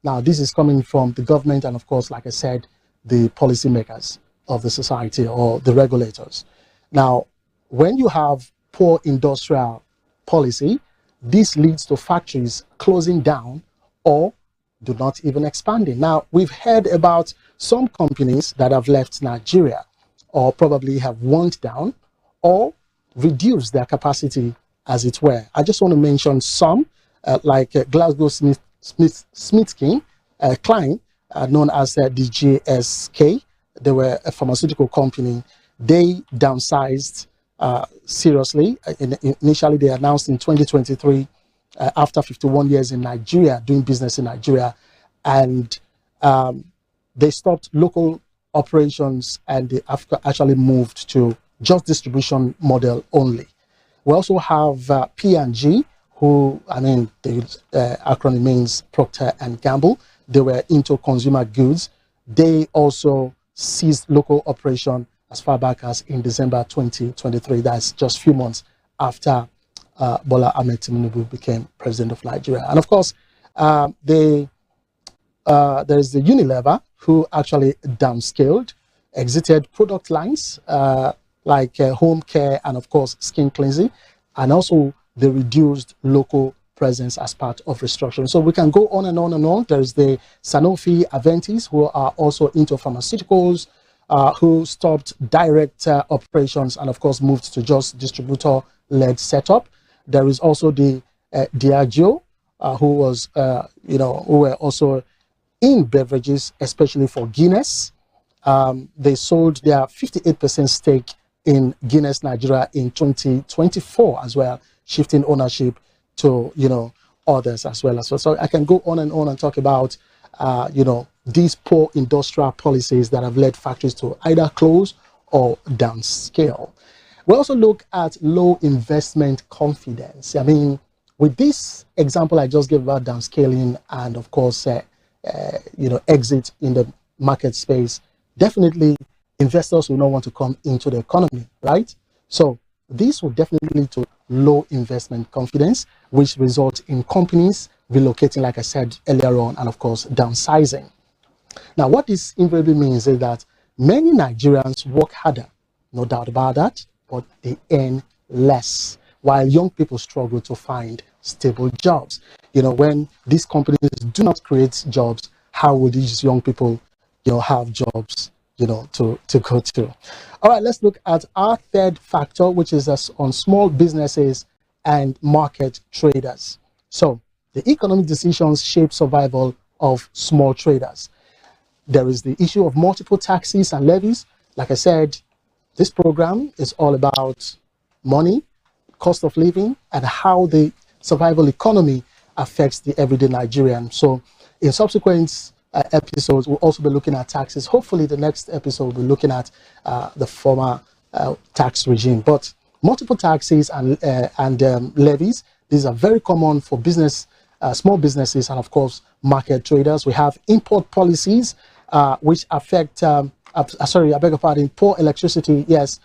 Now, this is coming from the government and, of course, like I said, the policymakers of the society or the regulators. Now, when you have poor industrial policy, this leads to factories closing down or do not even expanding. Now, we've heard about some companies that have left Nigeria or probably have wound down or reduced their capacity, as it were. I just want to mention some, like GlaxoSmithKline, known as the GSK. They were a pharmaceutical company. They downsized seriously. Initially, they announced in 2023, after 51 years in Nigeria, doing business in Nigeria, and they stopped local operations and they actually moved to just distribution model only. We also have P&G, who, the acronym means Procter & Gamble. They were into consumer goods. They also ceased local operation as far back as in December 2023. That's just a few months after Bola Ahmed Tinubu became president of Nigeria. And of course, there's the Unilever, who actually downscaled, exited product lines like home care and of course skin cleansing, and also they reduced local presence as part of restructuring. So we can go on and on and on. There's the Sanofi Aventis, who are also into pharmaceuticals, who stopped direct operations and of course moved to just distributor-led setup. There is also the Diageo, who was, who were also in beverages, especially for Guinness. They sold their 58% stake in Guinness Nigeria in 2024 as well, shifting ownership to, others as well. So I can go on and talk about, these poor industrial policies that have led factories to either close or downscale. We also look at low investment confidence. With this example I just gave about downscaling and of course, exit in the market space, definitely investors will not want to come into the economy, right? So this will definitely lead to low investment confidence, which results in companies relocating, like I said earlier on, and of course, downsizing. Now, what this invariably means is that many Nigerians work harder, no doubt about that, but they earn less, while young people struggle to find stable jobs. When these companies do not create jobs, how will these young people, have jobs, to go to? All right, let's look at our third factor, which is on small businesses and market traders. So the economic decisions shape survival of small traders. There is the issue of multiple taxes and levies. Like I said, this program is all about money, cost of living, and how the survival economy affects the everyday Nigerian. So in subsequent episodes, we'll also be looking at taxes. Hopefully the next episode will be looking at the former tax regime. But multiple taxes and levies, these are very common for small businesses and of course market traders. We have import policies which affect, poor electricity. Yes,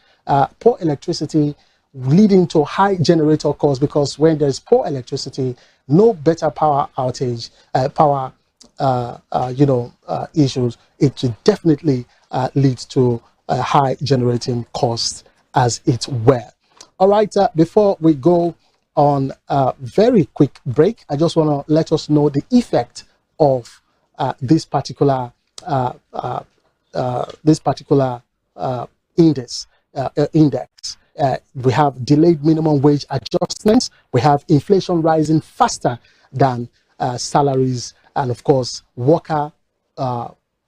poor electricity leading to high generator costs, because when there's poor electricity, no better power outage, issues, it will definitely lead to high generating costs, as it were. All right, before we go on a very quick break, I just want to let us know the effect of this particular index. We have delayed minimum wage adjustments. We have inflation rising faster than salaries, and of course, worker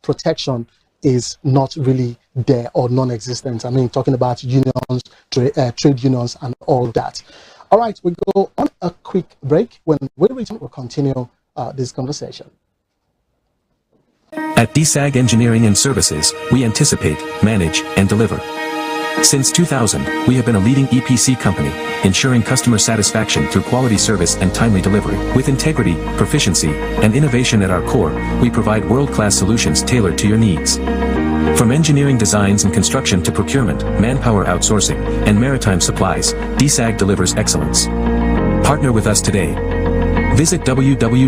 protection is not really there or non-existent. I mean, talking about unions, trade unions, and all that. All right, we go on a quick break. When we return, we'll continue this conversation. At DSAG Engineering and Services, we anticipate, manage, and deliver. Since 2000, we have been a leading EPC company, ensuring customer satisfaction through quality service and timely delivery. With integrity, proficiency, and innovation at our core, we provide world-class solutions tailored to your needs. From engineering designs and construction to procurement, manpower outsourcing, and maritime supplies, DSAG delivers excellence. Partner with us today. Visit www.dsag.net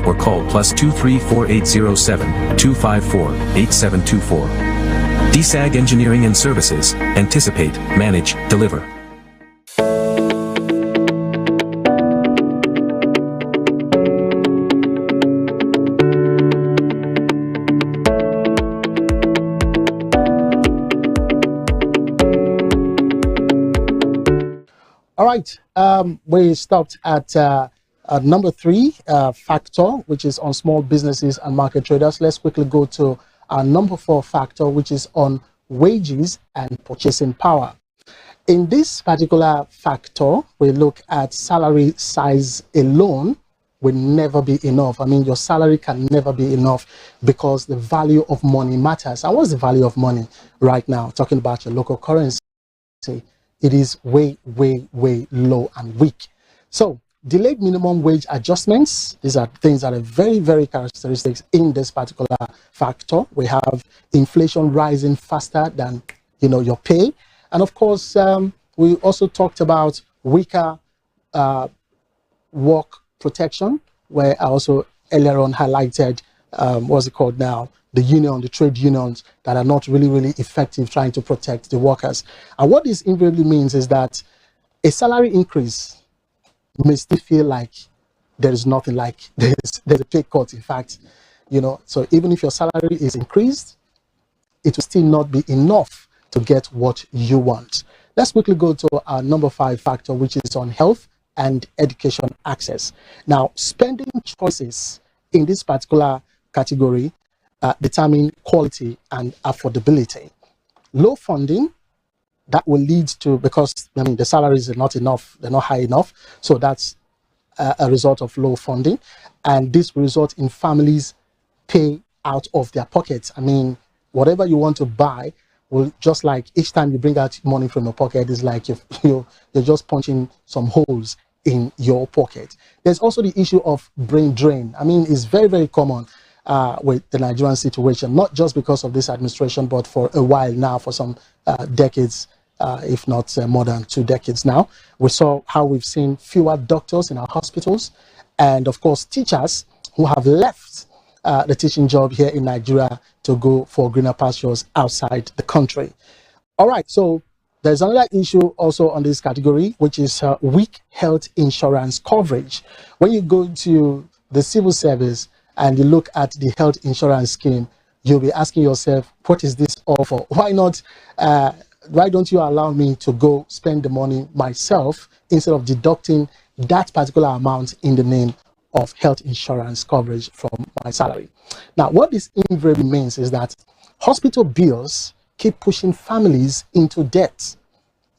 or call +23 4807 254 8724. DSAG Engineering and Services, anticipate, manage, deliver. All right, we stopped at number 3 factor, which is on small businesses and market traders. Let's quickly go to our number 4 factor, which is on wages and purchasing power. In this particular factor, we look at salary size alone will never be enough. I mean, your salary can never be enough because the value of money matters. And what's the value of money right now? Talking about your local currency, it is way, way, way low and weak. So delayed minimum wage adjustments, these are things that are very, very characteristics in this particular factor. We have inflation rising faster than, your pay. And of course, we also talked about weaker work protection, where I also earlier on highlighted, what's it called now? The trade unions that are not really, really effective trying to protect the workers. And what this invariably means is that a salary increase may still feel like there is nothing, like there's a pay cut, in fact, so even if your salary is increased, it will still not be enough to get what you want. Let's quickly go to our number 5 factor, which is on health and education access. Now, spending choices in this particular category determine quality and affordability. Low funding, that will lead to, because the salaries are not enough, they're not high enough, so that's a result of low funding, and this will result in families pay out of their pockets. I mean, whatever you want to buy will, just like each time you bring out money from your pocket, is like you're just punching some holes in your pocket. There's also the issue of brain drain. I mean, it's very, very common with the Nigerian situation, not just because of this administration, but for a while now, for some decades, if not more than 2 decades now. We saw how we've seen fewer doctors in our hospitals, and of course teachers who have left the teaching job here in Nigeria to go for greener pastures outside the country. All right, so there's another issue also on this category, which is weak health insurance coverage. When you go to the civil service and you look at the health insurance scheme, you'll be asking yourself, what is this all for? Why don't you allow me to go spend the money myself instead of deducting that particular amount in the name of health insurance coverage from my salary? Now, what this invariably means is that hospital bills keep pushing families into debt.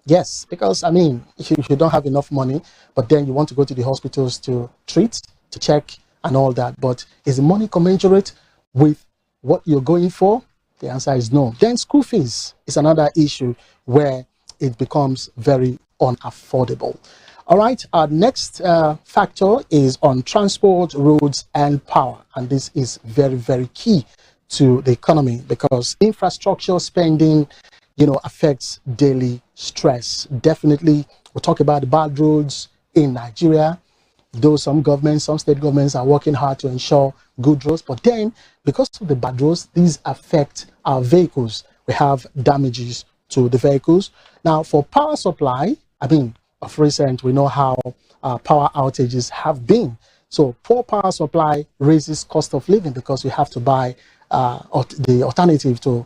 Yes, because, I mean, if you don't have enough money, but then you want to go to the hospitals to treat, to check, and all that, but is the money commensurate with what you're going for? The answer is no. Then school fees is another issue where it becomes very unaffordable. All right, our next factor is on transport, roads, and power. And this is very, very key to the economy because infrastructure spending, affects daily stress. Definitely, we'll talk about the bad roads in Nigeria. Though some governments, some state governments are working hard to ensure good roads, but then because of the bad roads, these affect our vehicles. We have damages to the vehicles. Now, for power supply, I mean, of recent, we know how power outages have been. So poor power supply raises cost of living because you have to buy the alternative to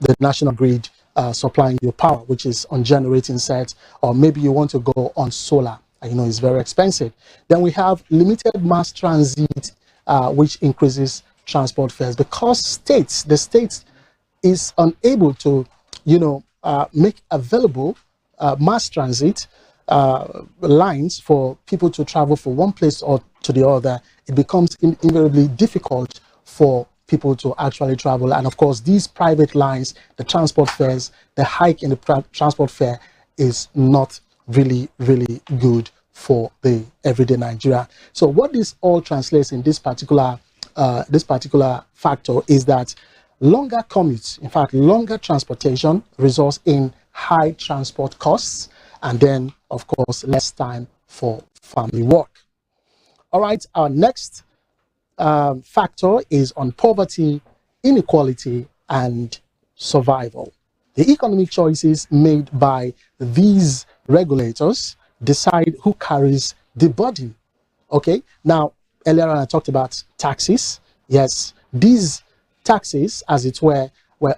the national grid supplying your power, which is on generating sets, or maybe you want to go on solar. You know, it's very expensive. Then we have limited mass transit, which increases transport fares because the state is unable to, you know, make available mass transit lines for people to travel from one place or to the other. It becomes invariably difficult for people to actually travel. And of course, these private lines, the transport fares, the hike in the transport fare is not really, really good for the everyday Nigeria. So what this all translates in this particular factor is that longer commutes, in fact, longer transportation results in high transport costs, and then, of course, less time for family work. All right, our next factor is on poverty, inequality, and survival. The economic choices made by these regulators decide who carries the burden. Okay, now earlier on I talked about taxes. Yes, these taxes, as it were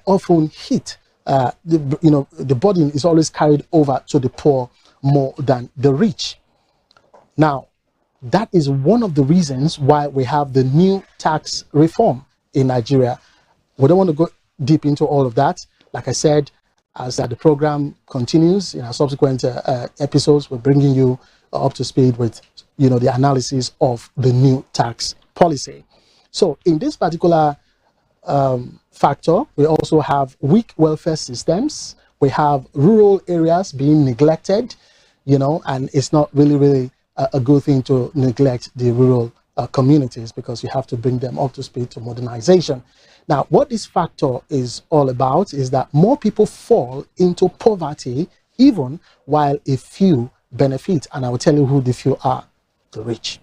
often hit. The burden is always carried over to the poor more than the rich. Now, that is one of the reasons why we have the new tax reform in Nigeria. We don't want to go deep into all of that. Like I said, as the program continues in our subsequent episodes, we're bringing you up to speed with, you know, the analysis of the new tax policy. So in this particular factor, we also have weak welfare systems. We have rural areas being neglected, you know, and it's not really a good thing to neglect the rural communities because you have to bring them up to speed to modernization. Now, what this factor is all about is that more people fall into poverty even while a few benefit. And I will tell you who the few are, the rich.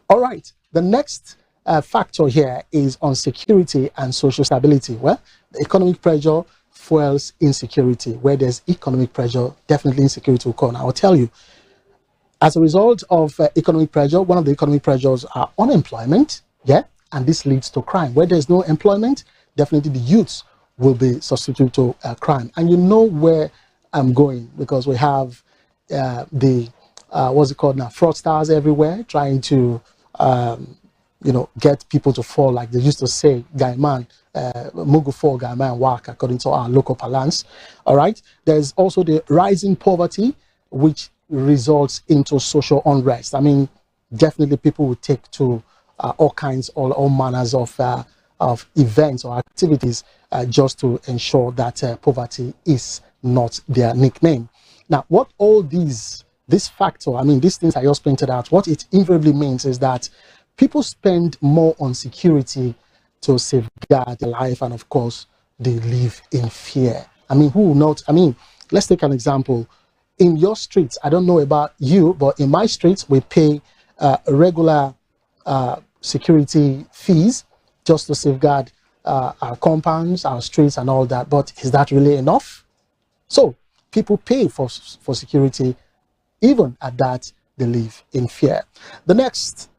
All right, the next factor here is on security and social stability. Well, the economic pressure fuels insecurity. Where there's economic pressure, definitely insecurity will come. I will tell you. As a result of economic pressure, one of the economic pressures are unemployment, yeah, and this leads to crime. Where there's no employment, definitely the youths will be substituted to crime. And you know where I'm going because we have what's it called now, fraudsters everywhere trying to, you know, get people to fall, like they used to say, guy man, mugu fall, guy man work, according to our local parlance. All right. There's also the rising poverty, which results into social unrest. I mean, definitely people will take to all manners of events or activities just to ensure that poverty is not their nickname. Now, what all this factor, I mean, these things I just pointed out, what it invariably means is that people spend more on security to safeguard their life, and of course, they live in fear. I mean, who will not? I mean, let's take an example. In your streets, I don't know about you, but in my streets, we pay regular security fees just to safeguard our compounds, our streets, and all that. But is that really enough? So people pay for security. Even at that, they live in fear. The next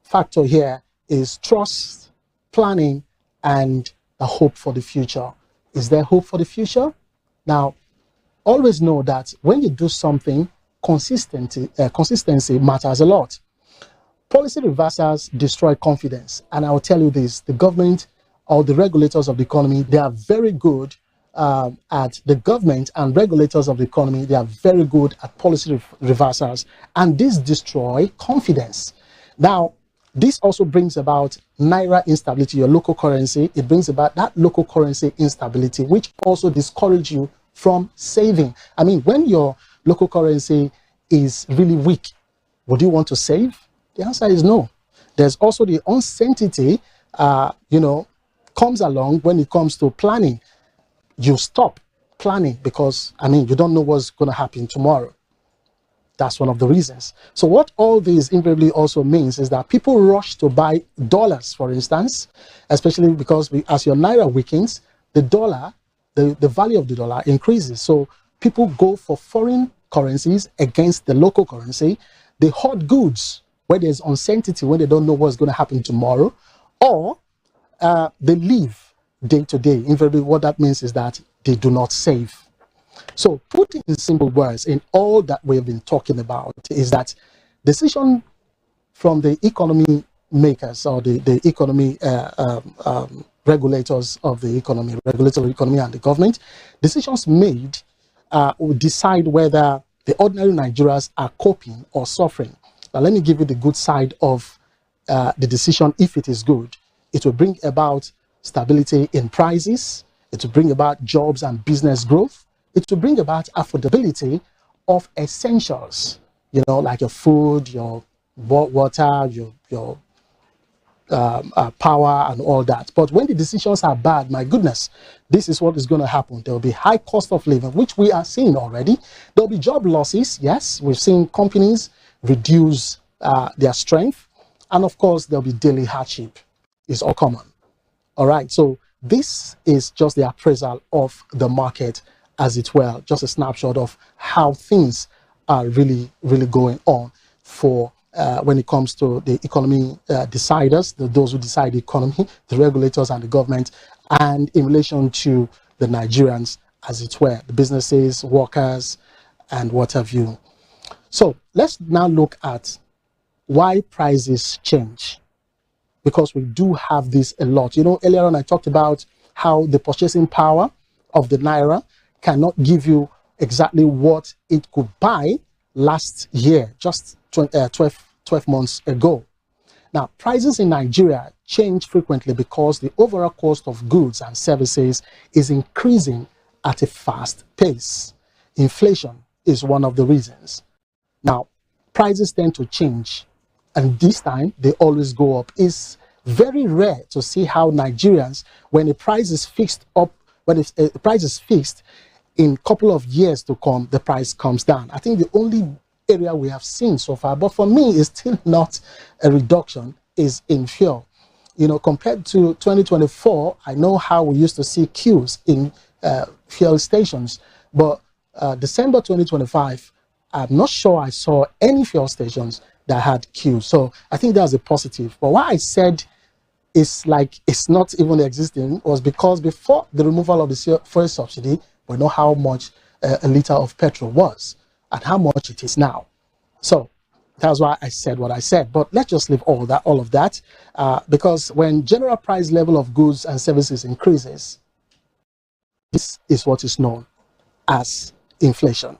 factor here is trust, planning, and a hope for the future. Is there hope for the future? Now, always know that when you do something, consistency matters a lot. Policy reversals destroy confidence. And I will tell you this, the government or the regulators of the economy, they are very good at the government and regulators of the economy, they are very good at policy reversals. And this destroy confidence. Now, this also brings about Naira instability, your local currency. It brings about that local currency instability, which also discourages you from saving. I mean, when your local currency is really weak, would you want to save? The answer is no. There's also the uncertainty, comes along when it comes to planning. You stop planning because, I mean, you don't know what's going to happen tomorrow. That's one of the reasons. So what all this invariably also means is that people rush to buy dollars, for instance, especially because as your Naira weakens, the dollar, the value of the dollar increases. So people go for foreign currencies against the local currency. The hot goods where there's uncertainty, when they don't know what's going to happen tomorrow, or they live day to day. Invariably, what that means is that they do not save. So, put in simple words, in all that we've been talking about, is that decision from the economy makers or the economy regulators of the economy, regulatory economy and the government, decisions made will decide whether the ordinary Nigerians are coping or suffering. Now, let me give you the good side of the decision. If it is good, it will bring about stability in prices. It will bring about jobs and business growth. It will bring about affordability of essentials, you know, like your food, your water, your power and all that. But when the decisions are bad, my goodness, this is what is going to happen. There will be high cost of living, which we are seeing already. There will be job losses. Yes, we've seen companies reduce their strength. And of course, there will be daily hardship. It's all common. All right, so this is just the appraisal of the market, as it were, just a snapshot of how things are really going on for when it comes to the economy deciders, those who decide the economy, the regulators and the government, and in relation to the Nigerians, as it were, the businesses, workers, and what have you. So let's now look at why prices change, because we do have this a lot. You know, earlier on I talked about how the purchasing power of the Naira cannot give you exactly what it could buy last year, just 12 months ago. Now, prices in Nigeria change frequently because the overall cost of goods and services is increasing at a fast pace. Inflation is one of the reasons. Now, prices tend to change, and this time they always go up. It's very rare to see how Nigerians, when the price is fixed up, when the price is fixed, in a couple of years to come, the price comes down. I think the only area we have seen so far, but for me, it's still not a reduction, is in fuel. You know, compared to 2024, I know how we used to see queues in fuel stations, but December 2025, I'm not sure I saw any fuel stations that had queues. So I think that's a positive. But why I said it's like it's not even existing was because before the removal of the fuel subsidy, we know how much a liter of petrol was and how much it is now. So that's why I said what I said. But let's just leave all of that, because when general price level of goods and services increases, this is what is known as inflation.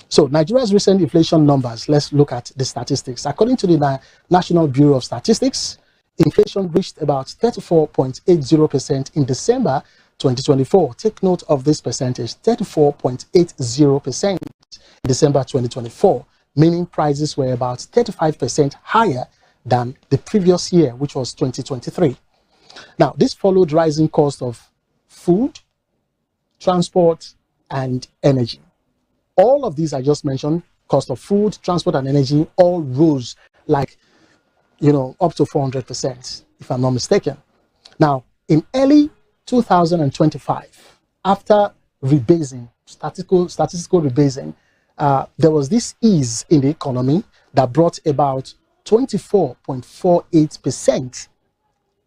So Nigeria's recent inflation numbers, let's look at the statistics. According to the National Bureau of Statistics, inflation reached about 34.80% in December 2024. Take note of this percentage, 34.80% in December 2024, meaning prices were about 35% higher than the previous year, which was 2023. Now, this followed rising cost of food, transport, and energy. All of these I just mentioned, cost of food, transport, and energy, all rose like, you know, up to 400%, if I'm not mistaken. Now, in early 2025, after rebasing, statistical rebasing, there was this ease in the economy that brought about 24.48%.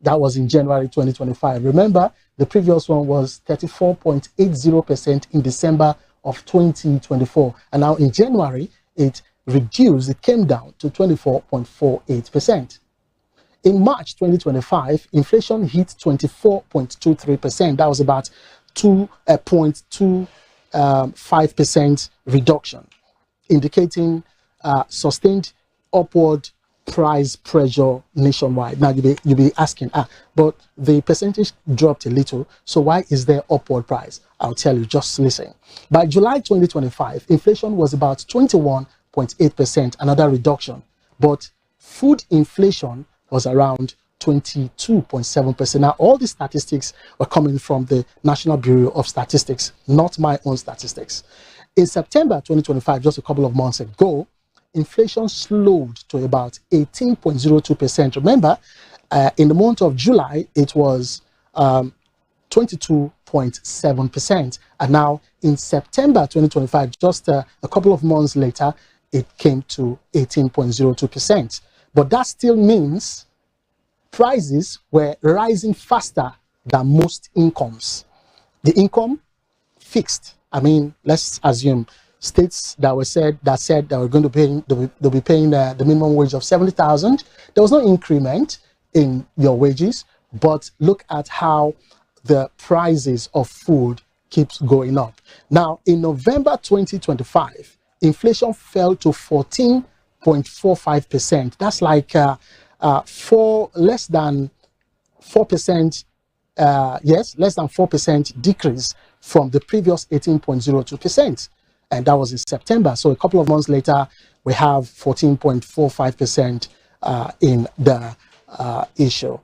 That was in January 2025. Remember, the previous one was 34.80% in December of 2024. And now in January, it reduced, it came down to 24.48%. In March 2025, inflation hit 24.23%. That was about 2.25% reduction, indicating sustained upward price pressure nationwide. Now you'll be asking, but the percentage dropped a little, so why is there upward price? I'll tell you, just listen. By July 2025, inflation was about 21.8%, another reduction, but food inflation was around 22.7%. Now, all these statistics are coming from the National Bureau of Statistics, not my own statistics. In September 2025, just a couple of months ago, inflation slowed to about 18.02%. Remember, in the month of July, it was 22.7%. And now in September 2025, just a couple of months later, it came to 18.02%. But that still means prices were rising faster than most incomes. The income fixed. I mean, let's assume states that said they were going to pay, they'll be paying the minimum wage of 70,000. There was no increment in your wages, but look at how the prices of food keeps going up. Now, in November 2025, inflation fell to 14.45%. That's like less than 4%. Less than 4% decrease from the previous 18.02%, and that was in September. So a couple of months later, we have 14.45% in the issue,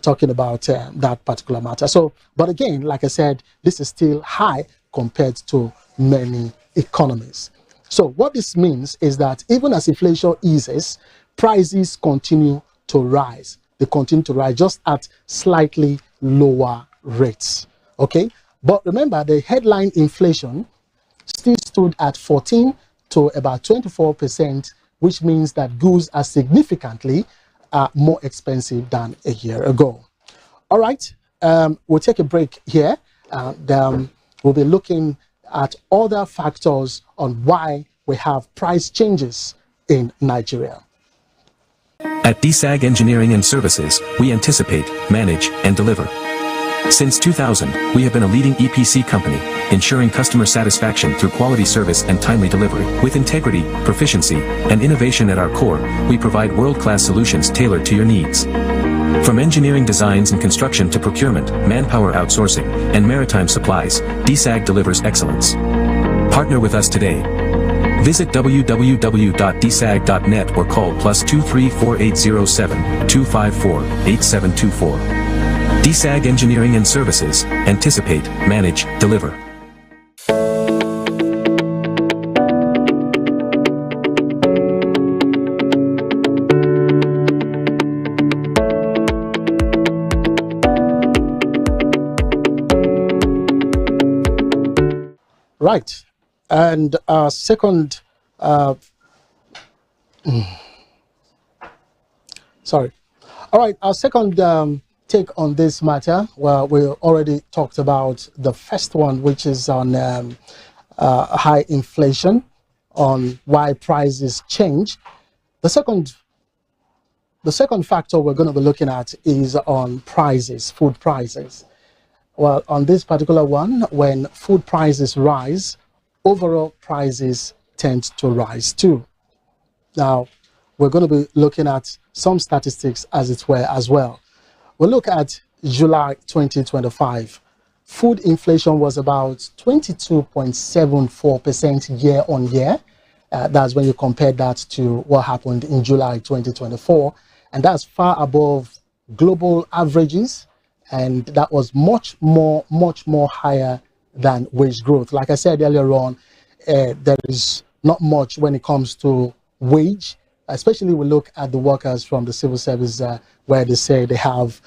talking about that particular matter. So, but again, like I said, this is still high compared to many economies. So what this means is that even as inflation eases, prices continue to rise. They continue to rise, just at slightly lower rates. Okay, but remember, the headline inflation still stood at 14 to about 24%, which means that goods are significantly more expensive than a year ago. All right, we'll take a break here, and we'll be looking at other factors on why we have price changes in Nigeria. At DSAG Engineering and Services, we anticipate, manage, and deliver. Since 2000, we have been a leading EPC company, ensuring customer satisfaction through quality service and timely delivery. With integrity, proficiency, and innovation at our core, we provide world-class solutions tailored to your needs. From engineering designs and construction to procurement, manpower outsourcing, and maritime supplies, DSAG delivers excellence. Partner with us today. Visit www.dsag.net or call +23 4807 254 8724. DSAG Engineering and Services. Anticipate, manage, deliver. Right. And second, sorry. All right, our second take on this matter, well, we already talked about the first one, which is on high inflation, on why prices change. The second factor we're going to be looking at is on prices, food prices. Well, on this particular one, when food prices rise, overall prices tend to rise too. Now, we're going to be looking at some statistics as it were as well. We'll look at July 2025. Food inflation was about 22.74% year on year. That's when you compare that to what happened in July 2024. And that's far above global averages. And that was much more higher than wage growth. Like I said earlier on, there is not much when it comes to wage, especially we look at the workers from the civil service where they say they have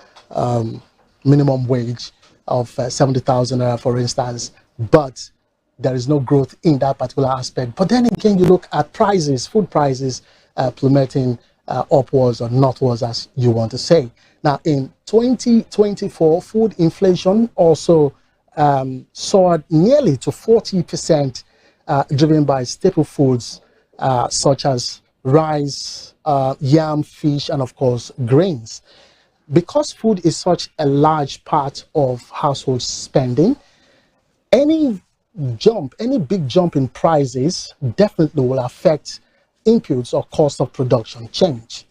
minimum wage of 70,000 for instance, but there is no growth in that particular aspect. But then again, you look at prices, food prices plummeting upwards or northwards, as you want to say. Now, in 2024, food inflation also soared nearly to 40%, driven by staple foods such as rice, yam, fish, and of course, grains. Because food is such a large part of household spending, any big jump in prices definitely will affect inputs or cost of production change.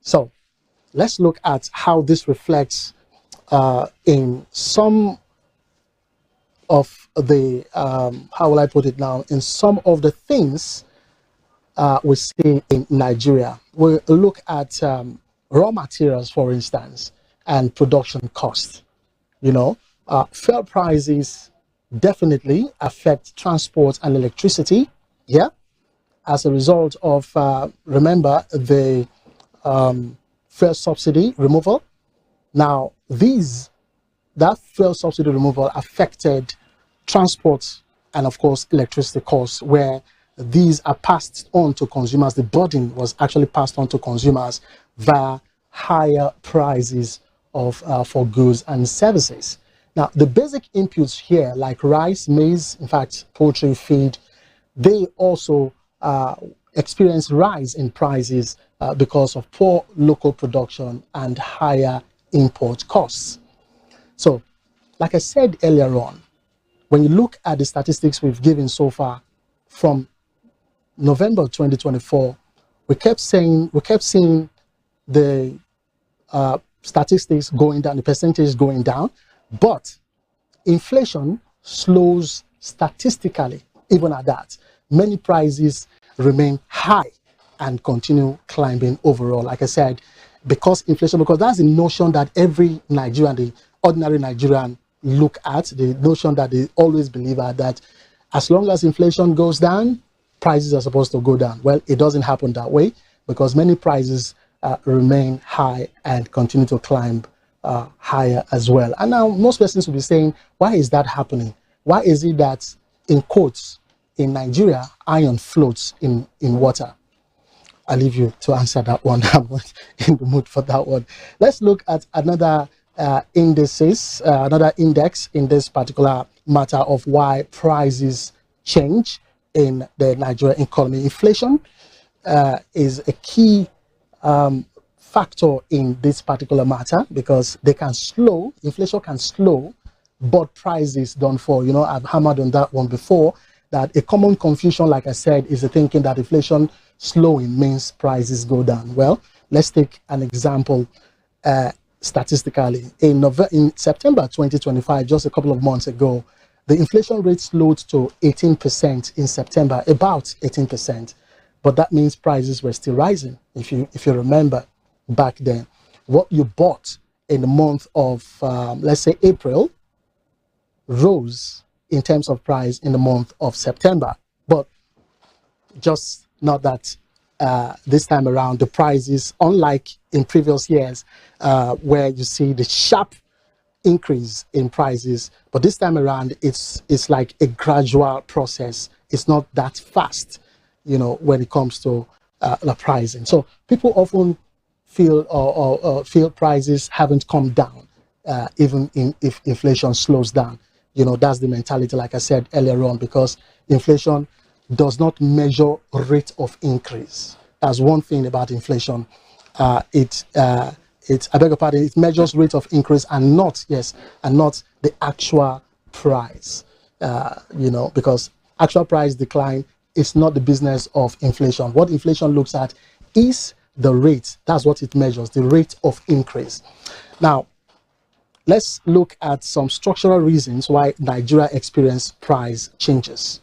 So let's look at how this reflects in some of the, how will I put it now, in some of the things we see in Nigeria. We'll look at raw materials, for instance, and production costs. You know, fuel prices definitely affect transport and electricity. Yeah, as a result of, remember, the fuel subsidy removal. Now, that fuel subsidy removal affected transport and, of course, electricity costs, where these are passed on to consumers. The burden was actually passed on to consumers via higher prices of for goods and services. Now, the basic inputs here, like rice, maize, in fact, poultry, feed, they also experience rise in prices because of poor local production and higher import costs. So, like I said earlier on, when you look at the statistics we've given so far from November 2024, we kept seeing the statistics going down, the percentage going down, but inflation slows statistically. Even at that, many prices remain high and continue climbing overall. Like I said, because inflation, because that's the notion that every Nigerian, the ordinary Nigerian, look at, the notion that they always believe that as long as inflation goes down, prices are supposed to go down. Well, it doesn't happen that way, because many prices remain high and continue to climb higher as well. And now most persons will be saying, why is that happening? Why is it that, in quotes, in Nigeria, iron floats in water? I'll leave you to answer that one. I'm not in the mood for that one. Let's look at another another index in this particular matter of why prices change in the Nigerian economy. Inflation is a key factor in this particular matter, because they can slow, inflation can slow, but prices don't fall. You know, I've hammered on that one before, that a common confusion, like I said, is the thinking that inflation slowing means prices go down. Well, let's take an example statistically. In September 2025, just a couple of months ago, the inflation rate slowed to 18% in September, about 18%. But that means prices were still rising. If you remember back then, what you bought in the month of, let's say, April, rose in terms of price in the month of September. But just not that this time around, the prices, unlike in previous years, where you see the sharp increase in prices, but this time around, it's like a gradual process. It's not that fast, you know, when it comes to the pricing. So people often feel prices haven't come down, even if inflation slows down. You know, that's the mentality, like I said earlier on, because inflation does not measure rate of increase. That's one thing about inflation. I beg your pardon, it measures rate of increase and not the actual price. You know, because actual price decline is not the business of inflation. What inflation looks at is the rate. That's what it measures, the rate of increase. Now, let's look at some structural reasons why Nigeria experienced price changes.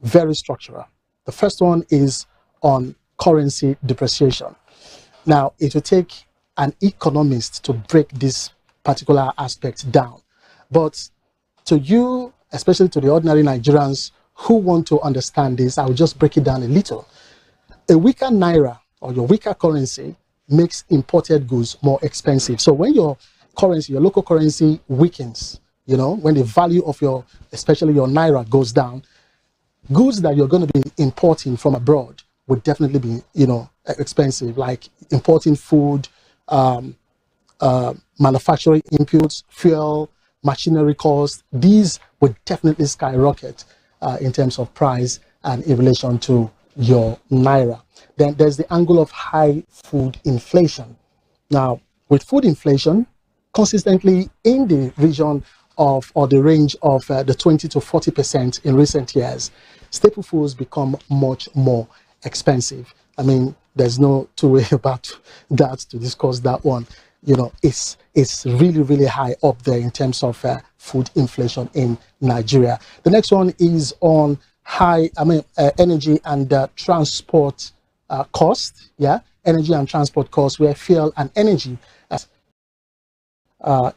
Very structural. The first one is on currency depreciation. Now, it will take an economist to break this particular aspect down. But to you, especially to the ordinary Nigerians who want to understand this, I will just break it down a little. A weaker naira, or your weaker currency, makes imported goods more expensive. So when your currency, your local currency weakens, you know, when the value of your, especially your naira, goes down, goods that you're going to be importing from abroad would definitely be, you know, expensive, like importing food, manufacturing inputs, fuel, machinery costs. These would definitely skyrocket in terms of price and in relation to your naira. Then there's the angle of high food inflation. Now, with food inflation consistently in the region of, or the range of the 20 to 40% in recent years, staple foods become much more expensive. I mean, there's no two way about that to discuss that one. You know, it's really, really high up there in terms of food inflation in Nigeria. The next one is on energy and transport cost. Yeah, energy and transport costs, where fuel and energy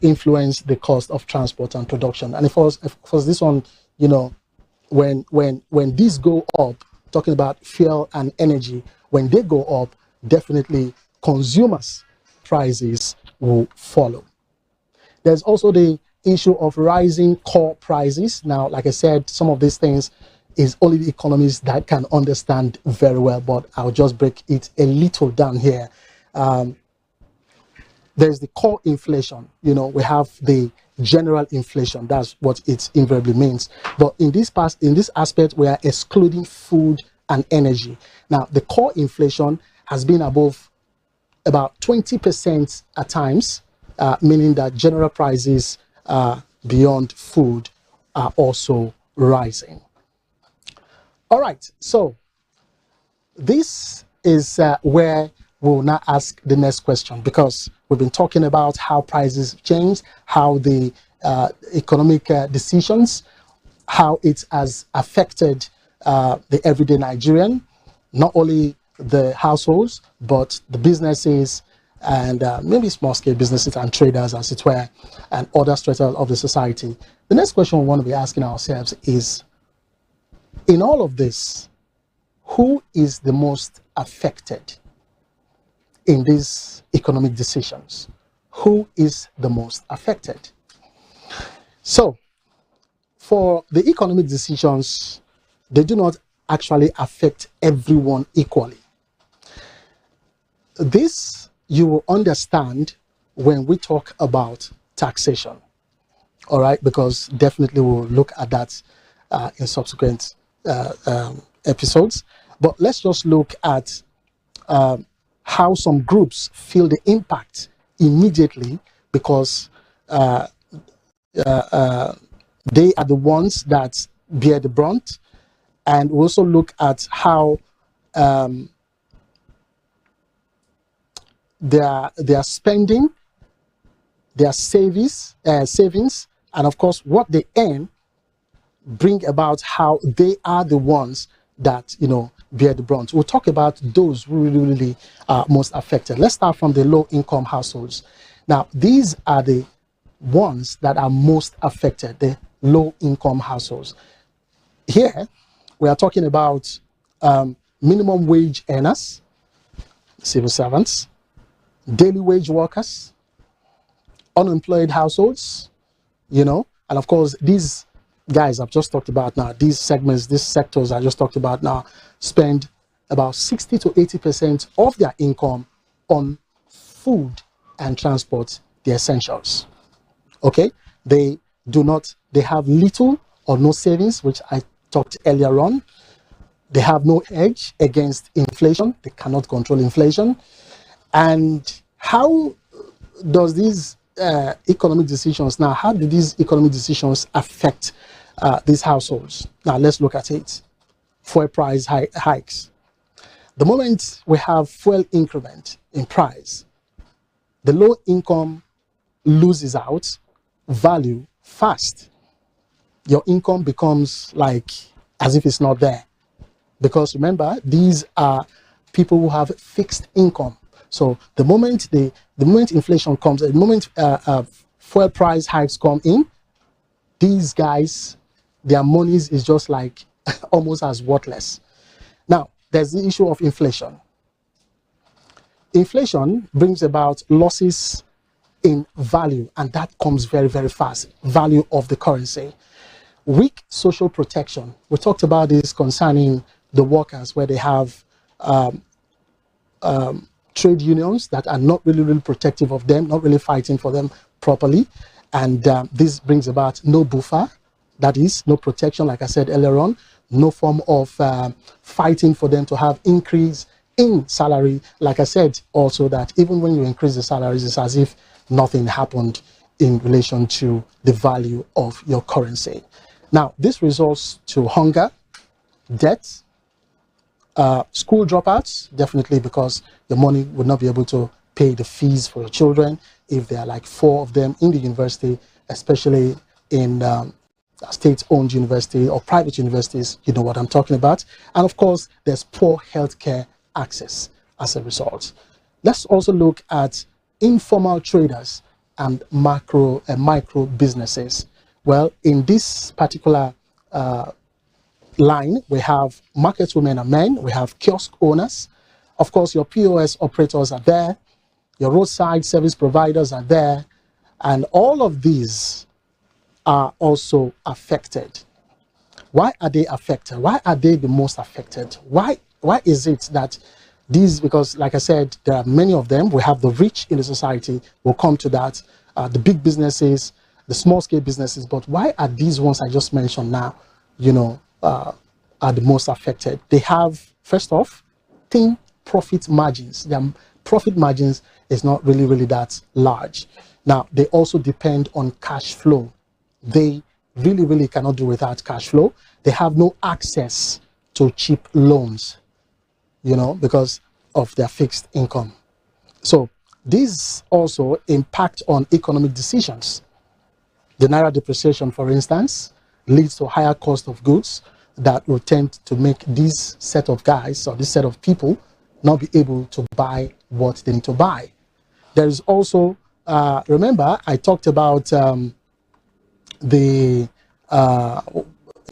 influence the cost of transport and production. And of course this one, you know, when these go up, talking about fuel and energy, when they go up, definitely consumers' prices will follow. There's also the issue of rising core prices. Now, like I said, some of these things, is only the economists that can understand very well, but I'll just break it a little down here. There's the core inflation. You know, we have the general inflation. That's what it invariably means. But in this aspect, we are excluding food and energy. Now, the core inflation has been above about 20% at times, meaning that general prices beyond food are also rising. All right, so this is where we'll now ask the next question, because we've been talking about how prices change, how the economic decisions, how it has affected the everyday Nigerian, not only the households, but the businesses and maybe small-scale businesses and traders, as it were, and other strata of the society. The next question we want to be asking ourselves is, in all of this, who is the most affected in these economic decisions? Who is the most affected? So, for the economic decisions, they do not actually affect everyone equally. This you will understand when we talk about taxation, all right? Because definitely we'll look at that in subsequent episodes. But let's just look at how some groups feel the impact immediately, because they are the ones that bear the brunt. And we also look at how their spending, their savings, and of course what they earn bring about how they are the ones that, you know, bear the brunt. We'll talk about those who really are most affected. Let's start from the low-income households. Now, these are the ones that are most affected, the low-income households. Here, we are talking about minimum wage earners, civil servants, daily wage workers, unemployed households, you know, and of course, these guys I've just talked about now, these segments, these sectors I just talked about now, spend about 60 to 80% of their income on food and transport, the essentials. Okay? They have little or no savings, which I talked earlier on. They have no hedge against inflation. They cannot control inflation. And how does these economic decisions now, how do these economic decisions affect these households? Now, let's look at it. Fuel price hikes. The moment we have fuel increment in price, the low income loses out value fast. Your income becomes like as if it's not there. Because remember, these are people who have fixed income. So the moment inflation comes, the moment fuel price hikes come in, these guys, their monies is just like almost as worthless. Now, there's the issue of inflation. Inflation brings about losses in value, and that comes very, very fast. Value of the currency. Weak social protection. We talked about this concerning the workers, where they have trade unions that are not really protective of them, not really fighting for them properly. And this brings about no buffer, that is, no protection, like I said earlier on, no form of fighting for them to have increase in salary. Like I said also, that even when you increase the salaries, it's as if nothing happened in relation to the value of your currency. Now, this results to hunger, debt, school dropouts, definitely, because your money would not be able to pay the fees for your children if there are like 4 of them in the university, especially in state-owned university or private universities. You know what I'm talking about. And of course, there's poor healthcare access as a result. Let's also look at informal traders and micro businesses. Well, in this particular line, we have market women and men, we have kiosk owners, of course your POS operators are there, your roadside service providers are there, and all of these are also affected. Why are they affected? Why are they the most affected? Why is it that these, because like I said, there are many of them. We have the rich in the society. We'll come to that. The big businesses, the small scale businesses. But why are these ones I just mentioned now, are the most affected? They have, first off, thin profit margins. Their profit margins is not really that large. Now, they also depend on cash flow. They really cannot do without cash flow. They have no access to cheap loans, because of their fixed income. So these also impact on economic decisions. The naira depreciation, for instance, leads to higher cost of goods that will tend to make this set of guys or this set of people not be able to buy what they need to buy. There is also, remember, I talked about the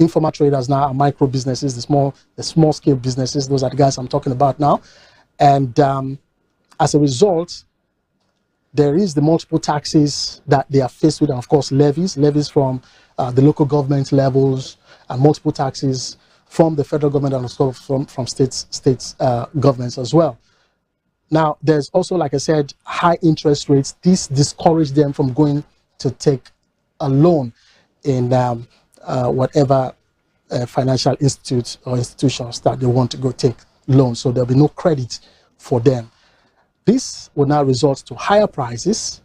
informal traders now are micro businesses, the small scale businesses. Those are the guys I'm talking about now. And as a result, there is the multiple taxes that they are faced with, and of course levies from the local government levels, and multiple taxes from the federal government, and also from states governments as well. Now, there's also, like I said, high interest rates. This discourage them from going to take a loan in whatever financial institute or institutions that they want to go take loans. So there'll be no credit for them. This will now result to higher prices,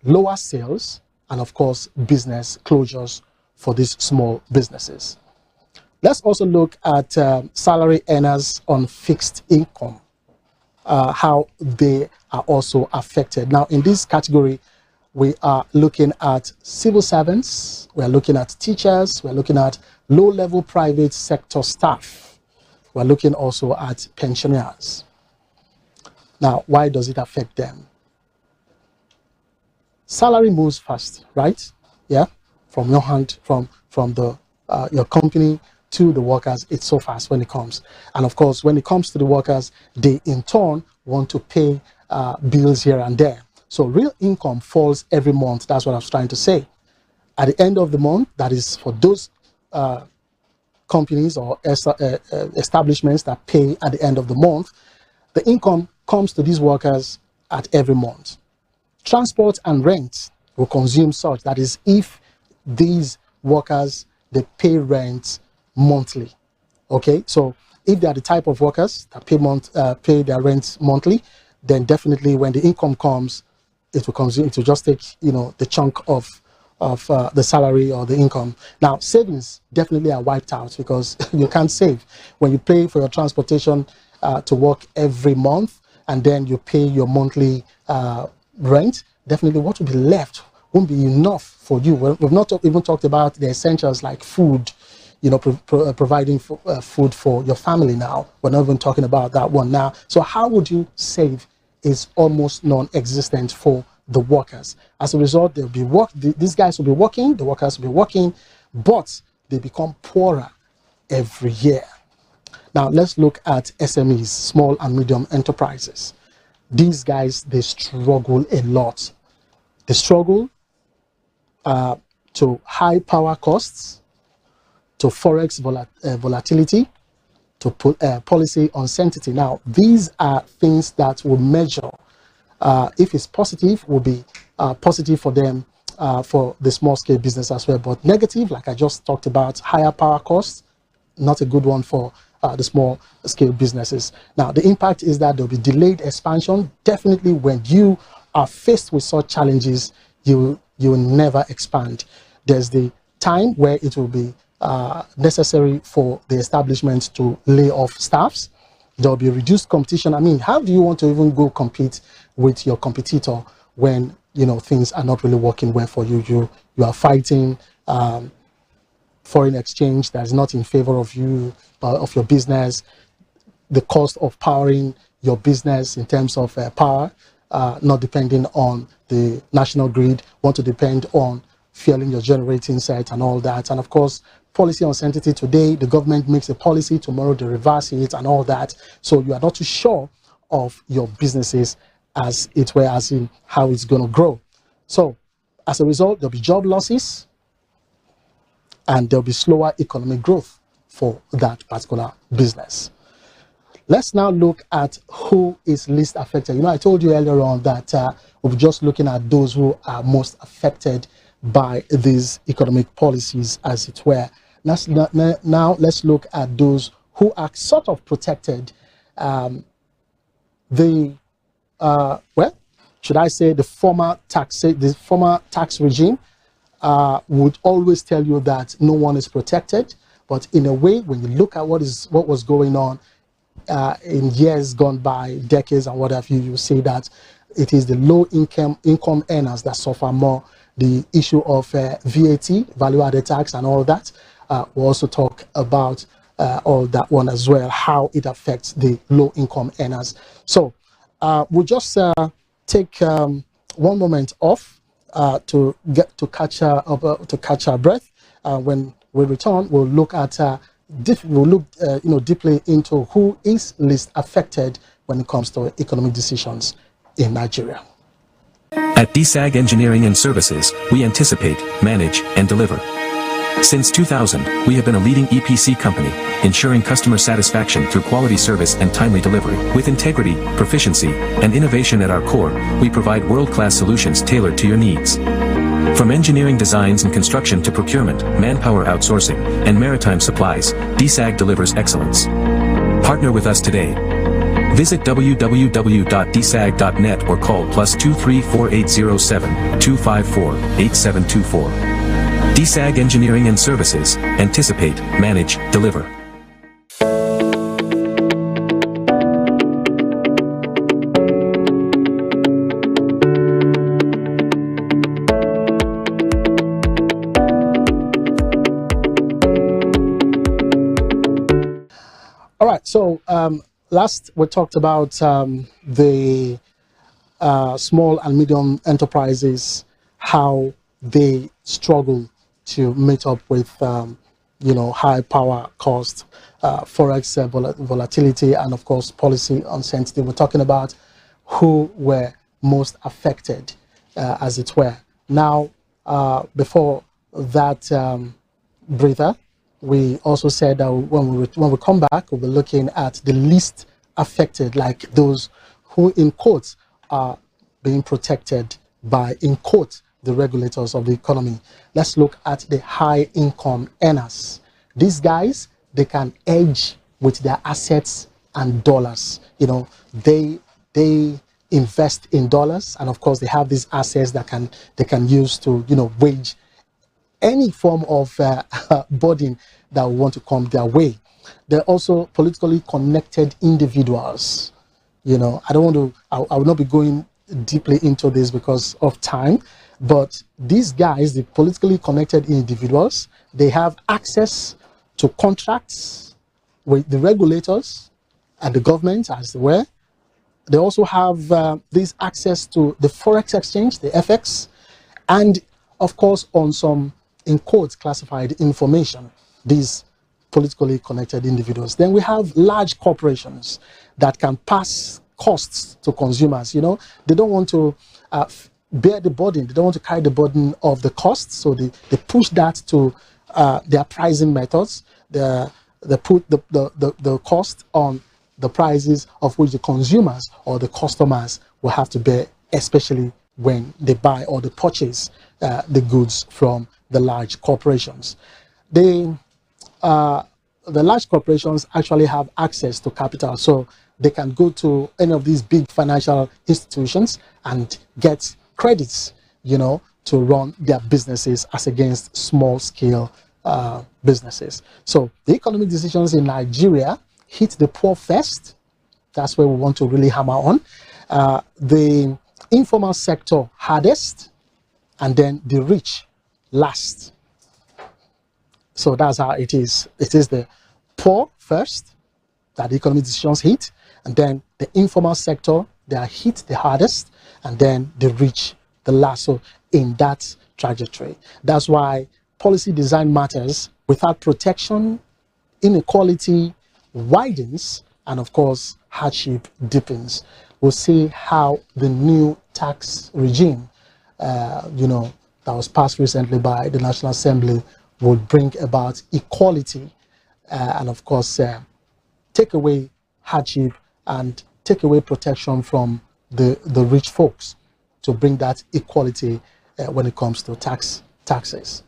lower sales, and of course, business closures for these small businesses. Let's also look at salary earners on fixed income, how they are also affected. Now, in this category, we are looking at civil servants, we're looking at teachers, we're looking at low-level private sector staff, we're looking also at pensioners. Now, why does it affect them? Salary moves fast, right? Yeah, from your hand, from the your company to the workers, it's so fast when it comes. And of course, when it comes to the workers, they in turn want to pay bills here and there. So real income falls every month. That's what I was trying to say. At the end of the month, that is for those companies or establishments that pay at the end of the month, the income comes to these workers at every month. Transport and rent will consume such. That is, if these workers, they pay rent monthly. Okay, so if they are the type of workers that pay their rent monthly, then definitely when the income comes, it will consume. It will just take the chunk of the salary or the income. Now, savings definitely are wiped out because you can't save when you pay for your transportation to work every month, and then you pay your monthly rent. Definitely, what will be left won't be enough for you. We've not even talked about the essentials like food. Providing food for your family now. We're not even talking about that one now. So how would you save is almost non-existent for the workers. As a result, they'll be these guys will be working, the workers will be working, but they become poorer every year. Now, let's look at SMEs, small and medium enterprises. These guys, they struggle a lot. They struggle to high power costs, to forex volatility, to policy uncertainty. Now, these are things that will measure. If it's positive, will be positive for them, for the small scale business as well. But negative, like I just talked about, higher power costs, not a good one for the small scale businesses. Now, the impact is that there'll be delayed expansion. Definitely, when you are faced with such challenges, you will never expand. There's the time where it will be necessary for the establishment to lay off staffs. There will be reduced competition. I mean, how do you want to even go compete with your competitor when things are not really working well for you? You are fighting foreign exchange that is not in favor of you, of your business. The cost of powering your business in terms of power, not depending on the national grid, want to depend on fueling your generating set and all that. And of course, policy uncertainty. Today, the government makes a policy, tomorrow they reverse it and all that. So you are not too sure of your businesses as it were, as in how it's going to grow. So as a result, there'll be job losses and there'll be slower economic growth. for that particular business. Let's now look at who is least affected. You know, I told you earlier on that we're just looking at those who are most affected by these economic policies, as it were. Now let's look at those who are sort of protected. Well, should I say the former tax regime would always tell you that no one is protected. But in a way, when you look at what was going on in years gone by, decades and what have you, you see that it is the low income earners that suffer more. The issue of VAT, value-added tax, and all that. We'll also talk about all that one as well, how it affects the low income earners. So we'll just take one moment off to catch our breath. When we return, we'll look at deeply into who is least affected when it comes to economic decisions in Nigeria. At DSAG Engineering and Services, we anticipate, manage, and deliver. Since 2000, we have been a leading EPC company, ensuring customer satisfaction through quality service and timely delivery. With integrity, proficiency, and innovation at our core, we provide world-class solutions tailored to your needs. From engineering designs and construction to procurement, manpower outsourcing, and maritime supplies, DSAG delivers excellence. Partner with us today. Visit www.dsag.net or call +23 4807 254 8724. DSAG Engineering and Services. Anticipate, manage, deliver. All right, so last we talked about the small and medium enterprises, how they struggle to meet up with high power cost, forex volatility, and of course policy uncertainty. We're talking about who were most affected, as it were. Now, before that breather, we also said that when we come back, we'll be looking at the least affected, like those who, in quotes, are being protected by, in quotes, the regulators of the economy. Let's look at the high income earners. These guys, they can hedge with their assets and dollars. You know, they invest in dollars, and of course they have these assets that they can use to wage any form of burden that will want to come their way. They're also politically connected individuals. I don't want to, I will not be going deeply into this because of time, but these guys, the politically connected individuals, they have access to contracts with the regulators and the government, as they were. They also have this access to the forex exchange, the FX, and of course on some, in quotes, classified information, these politically connected individuals. Then we have large corporations that can pass costs to consumers. They don't want to bear the burden. They don't want to carry the burden of the costs, so they push that to their pricing methods. They put the cost on the prices of which the consumers or the customers will have to bear, especially when they buy or they purchase the goods from the large corporations. The large corporations actually have access to capital, so they can go to any of these big financial institutions and get credits, to run their businesses as against small scale businesses. So the economic decisions in Nigeria hit the poor first. That's where we want to really hammer on. The informal sector hardest, and then the rich last. So that's how it is. It is the poor first that the economic decisions hit, and then the informal sector, they are hit the hardest, and then the rich the last. So in that trajectory, that's why policy design matters. Without protection, inequality widens, and of course hardship deepens. We'll see how the new tax regime that was passed recently by the National Assembly will bring about equality and of course take away hardship and take away protection from the rich folks to bring that equality when it comes to taxes.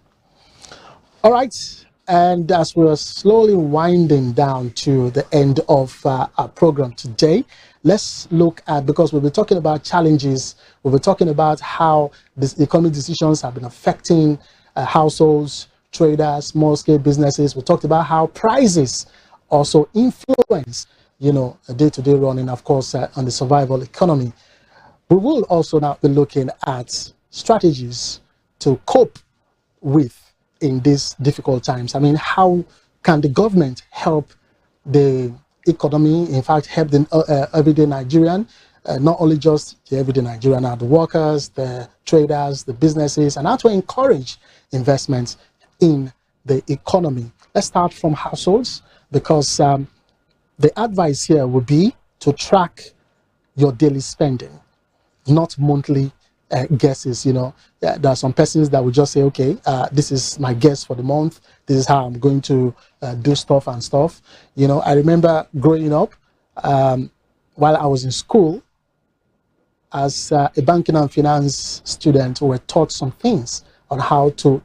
All right, and as we're slowly winding down to the end of our program today, let's look at, because we'll be talking about challenges, we'll be talking about how these economic decisions have been affecting households, traders, small-scale businesses. We talked about how prices also influence, a day-to-day running, of course, on the survival economy. We will also now be looking at strategies to cope with in these difficult times. I mean, how can the government help the economy, in fact, help the everyday Nigerian, not only just the everyday Nigerian, the workers, the traders, the businesses, and how to encourage investments in the economy. Let's start from households, because the advice here would be to track your daily spending, not monthly guesses. There are some persons that will just say, okay, this is my guess for the month, this is how I'm going to do stuff. I remember growing up, while I was in school, as a banking and finance student, we were taught some things on how to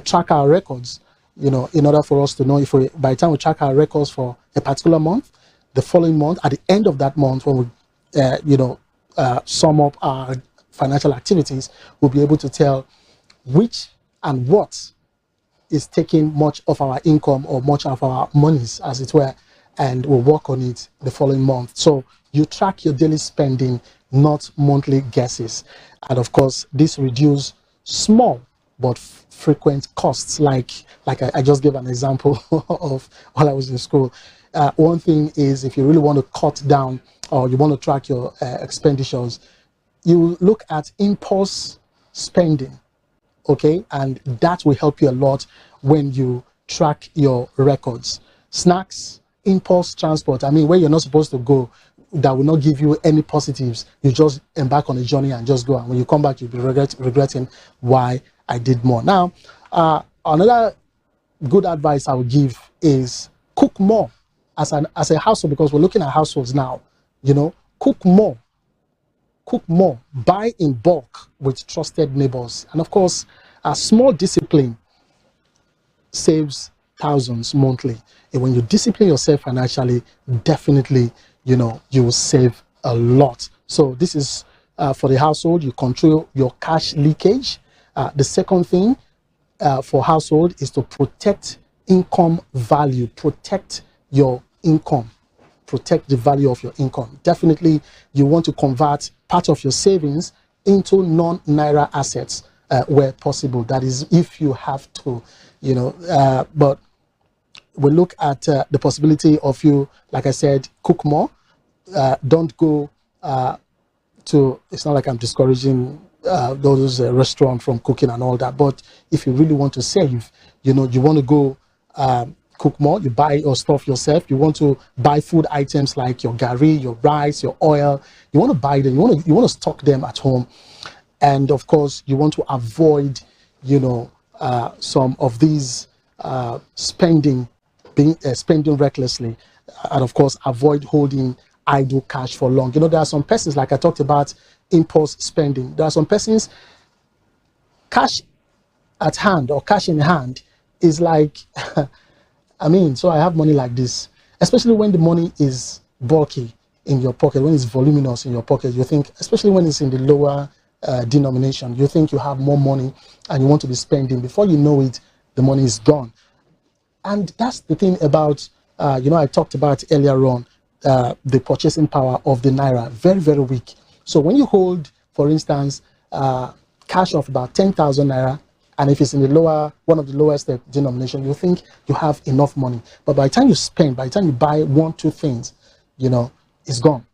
track our records, in order for us to know if by the time we track our records for a particular month, the following month, at the end of that month, when we sum up our financial activities, we'll be able to tell which and what is taking much of our income or much of our monies, as it were, and we'll work on it the following month. So you track your daily spending, not monthly guesses. And of course, this reduces small but frequent costs, like I just gave an example of while I was in school. One thing is, if you really want to cut down or you want to track your expenditures, you look at impulse spending, okay? And that will help you a lot when you track your records. Snacks, impulse transport, I mean, where you're not supposed to go, that will not give you any positives. You just embark on a journey and just go. And when you come back, you'll be regretting why I did more. Now, another good advice I would give is cook more as a household, because we're looking at households now. Cook more. Buy in bulk with trusted neighbors. And of course, a small discipline saves thousands monthly. And when you discipline yourself financially, definitely, you will save a lot. So this is for the household. You control your cash leakage. The second thing for household is to protect income value. Protect your income. Protect the value of your income. Definitely, you want to convert part of your savings into non-Naira assets where possible. That is, if you have to, but we look at the possibility of you, like I said, cook more. Don't go to, it's not like I'm discouraging those restaurants from cooking and all that, but if you really want to save, you want to go cook more, you buy your stuff yourself. You want to buy food items like your gari, your rice, your oil. You want to buy them, you want to stock them at home. And of course, you want to avoid, some of these spending recklessly. And of course, avoid holding idle cash for long. There are some persons, like I talked about, impulse spending. There are some persons, cash at hand or cash in hand is like, so I have money like this, especially when the money is bulky in your pocket, when it's voluminous in your pocket, you think, especially when it's in the lower denomination, you think you have more money and you want to be spending. Before you know it, the money is gone. And that's the thing about, I talked about earlier on, the purchasing power of the Naira, very, very weak. So when you hold, for instance, cash of about 10,000 Naira, and if it's in one of the lowest denomination, you think you have enough money. But by the time you spend, by the time you buy 1-2 things, it's gone.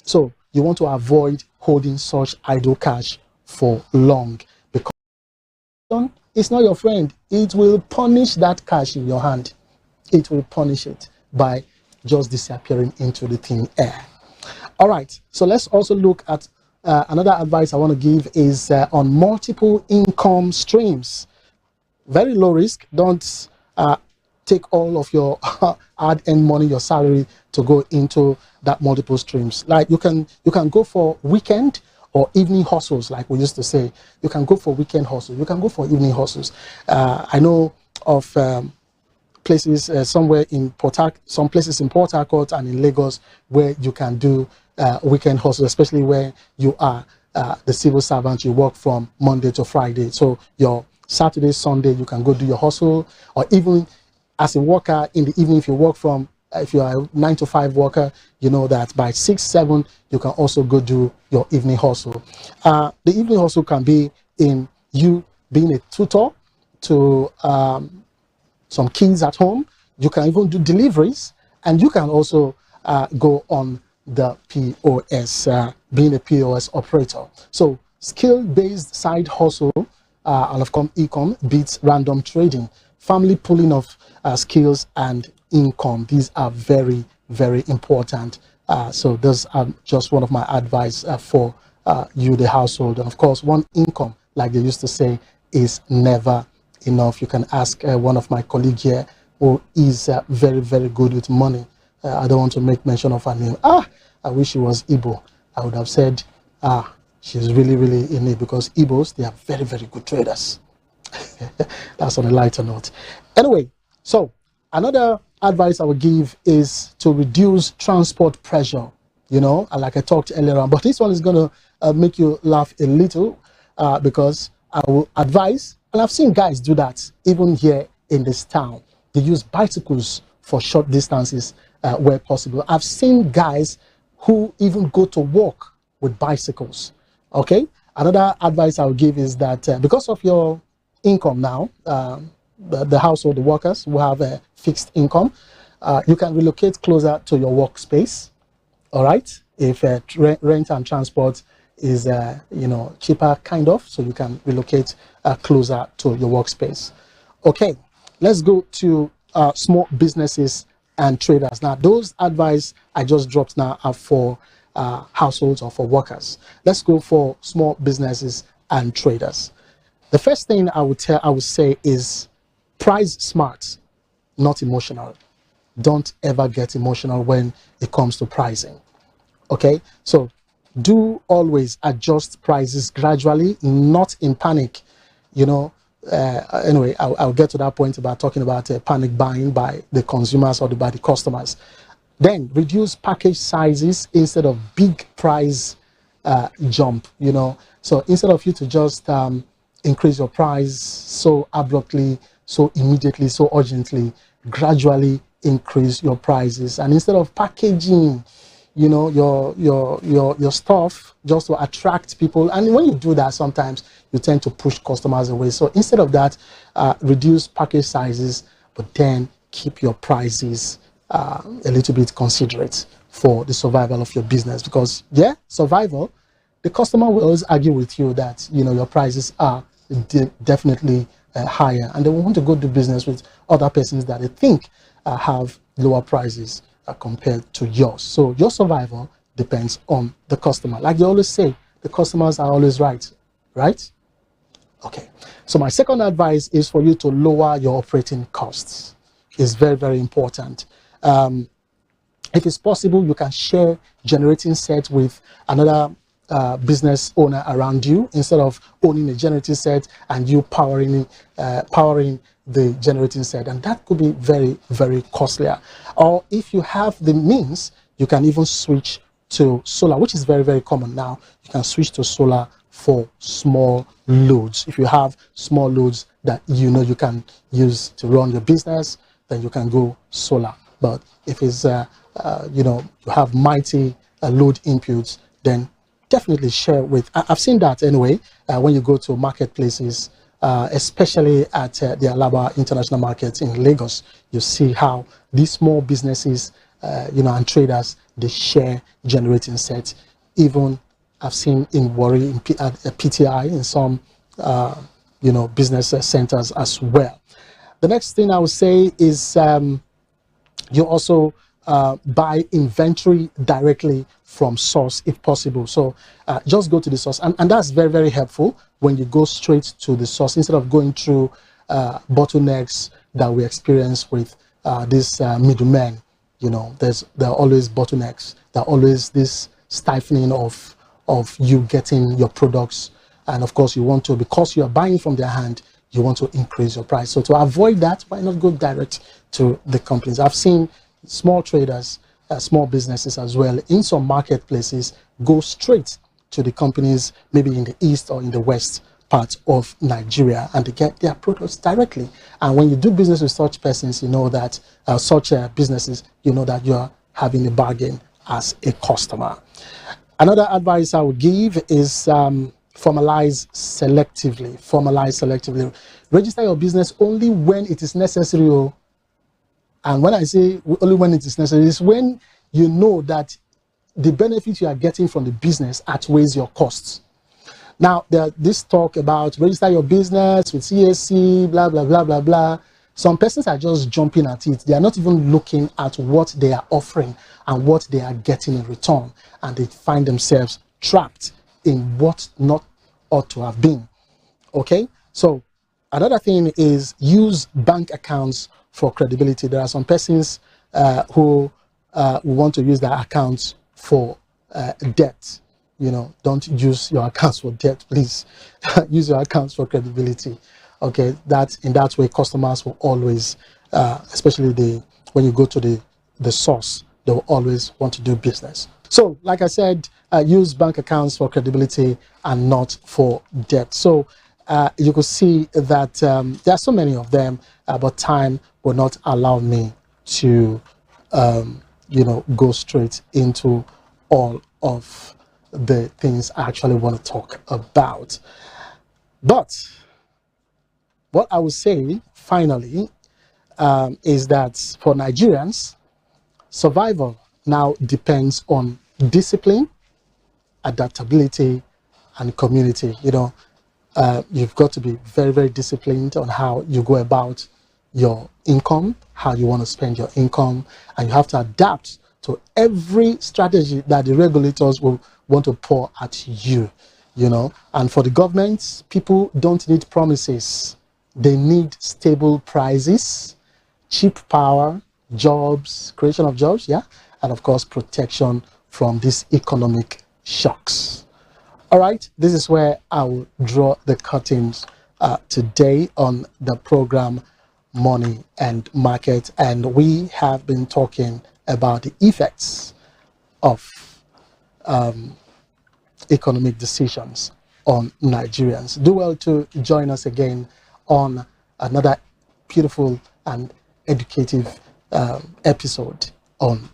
So you want to avoid holding such idle cash for long, because it's not your friend. It will punish that cash in your hand. It will punish it by just disappearing into the thin air. All right, so let's also look at another advice I want to give is on multiple income streams. Very low risk. Don't take all of your hard-earned money, your salary, to go into that multiple streams. Like you can go for weekend or evening hustles, like we used to say. You can go for weekend hustles. You can go for evening hustles. I know of places somewhere in some places in Port Harcourt and in Lagos where you can do weekend hustles, especially where you are the civil servant. You work from Monday to Friday. So your Saturday, Sunday, you can go do your hustle, or even as a worker in the evening, if you work from, if you are a 9 to 5 worker, you know that by 6, 7, you can also go do your evening hustle. The evening hustle can be in you being a tutor to some kids at home. You can even do deliveries, and you can also go on the POS, being a POS operator. So skill-based side hustle, and of course, e-com beats random trading. Family pooling of skills and income. These are very, very important. So those are just one of my advice for you, the household. And of course, one income, like they used to say, is never enough. You can ask one of my colleagues here who is very, very good with money. I don't want to make mention of her name. I wish she was Igbo. I would have said, she's really, really in it, because Igbos, they are very, very good traders. That's on a lighter note. Anyway, so another advice I would give is to reduce transport pressure, you know, and like I talked earlier on, but this one is going to make you laugh a little, because I will advise, and I've seen guys do that even here in this town. They use bicycles for short distances where possible. I've seen guys who even go to work with bicycles. Okay, another advice I would give is that because of your income now, the household, the workers who have a fixed income, you can relocate closer to your workspace. All right, if rent and transport is you know, cheaper, kind of, so you can relocate closer to your workspace. Okay, let's go to small businesses and traders. Now, those advice I just dropped now are for households or for workers. Let's go for small businesses and traders. The first thing I would say is price smart, not emotional. Don't ever get emotional when it comes to pricing. Okay, so do always adjust prices gradually, not in panic. You know, anyway, I'll get to that point about talking about panic buying by the consumers or by the customers. Then reduce package sizes instead of big price jump, you know. So instead of you to just increase your price so abruptly, so immediately, so urgently, gradually increase your prices. And instead of packaging, you know, your stuff just to attract people, and when you do that, sometimes you tend to push customers away. So instead of that, reduce package sizes, but then keep your prices a little bit considerate for the survival of your business. Because yeah, survival, the customer will always argue with you that, you know, your prices are definitely higher, and they will want to go do business with other persons that they think have lower prices compared to yours. So your survival depends on the customer. Like they always say, the customers are always right, right? Okay, so my second advice is for you to lower your operating costs. It's very, very important. If it's possible, you can share generating set with another business owner around you, instead of owning a generating set and you powering the generating set, and that could be very, very costlier. Or if you have the means, you can even switch to solar, which is very, very common now. You can switch to solar for small loads. If you have small loads that you know you can use to run your business, then you can go solar. But if it's you know, you have mighty load inputs, then definitely share with. I've seen that anyway when you go to marketplaces, especially at the Alaba International Market in Lagos. You see how these small businesses, you know, and traders, they share generating sets. Even I've seen in Warri, at PTI, in some you know, business centers as well. The next thing I would say is you also buy inventory directly from source if possible. So just go to the source, and that's very, very helpful when you go straight to the source instead of going through bottlenecks, that we experience with these middlemen. You know, there are always bottlenecks. There are always this stifling of you getting your products. And of course, you want to, because you are buying from their hand, you want to increase your price. So to avoid that, why not go direct to the companies? I've seen small traders, small businesses as well, in some marketplaces, go straight to the companies, maybe in the east or in the west part of Nigeria, and they get their products directly. And when you do business with such persons, you know that such businesses, you know that you're having a bargain as a customer. Another advice I would give is formalize selectively. Formalize selectively. Register your business only when it is necessary. And when I say only when it is necessary, it's when you know that the benefit you are getting from the business outweighs your costs. Now, there's this talk about register your business with CAC, blah, blah, blah, blah, blah. Some persons are just jumping at it. They are not even looking at what they are offering and what they are getting in return. And they find themselves trapped in what not ought to have been. Okay? So, another thing is use bank accounts for credibility. There are some persons who want to use their accounts for debt. You know, don't use your accounts for debt, please. Use your accounts for credibility. Okay, that in that way, customers will always, especially when you go to the source, they will always want to do business. So, like I said, use bank accounts for credibility and not for debt. So, you could see that there are so many of them, but time will not allow me to, go straight into all of the things I actually want to talk about. But what I would say finally is that for Nigerians, survival now depends on discipline, adaptability, and community. You know, you've got to be very, very disciplined on how you go about your income, how you want to spend your income, and you have to adapt to every strategy that the regulators will want to pour at you, you know. And for the government, people don't need promises. They need stable prices, cheap power, jobs, creation of jobs, yeah, and of course, protection from these economic shocks. All right, this is where I will draw the curtains today on the program Money and Market, and we have been talking about the effects of economic decisions on Nigerians. Do well to join us again on another beautiful and educative episode on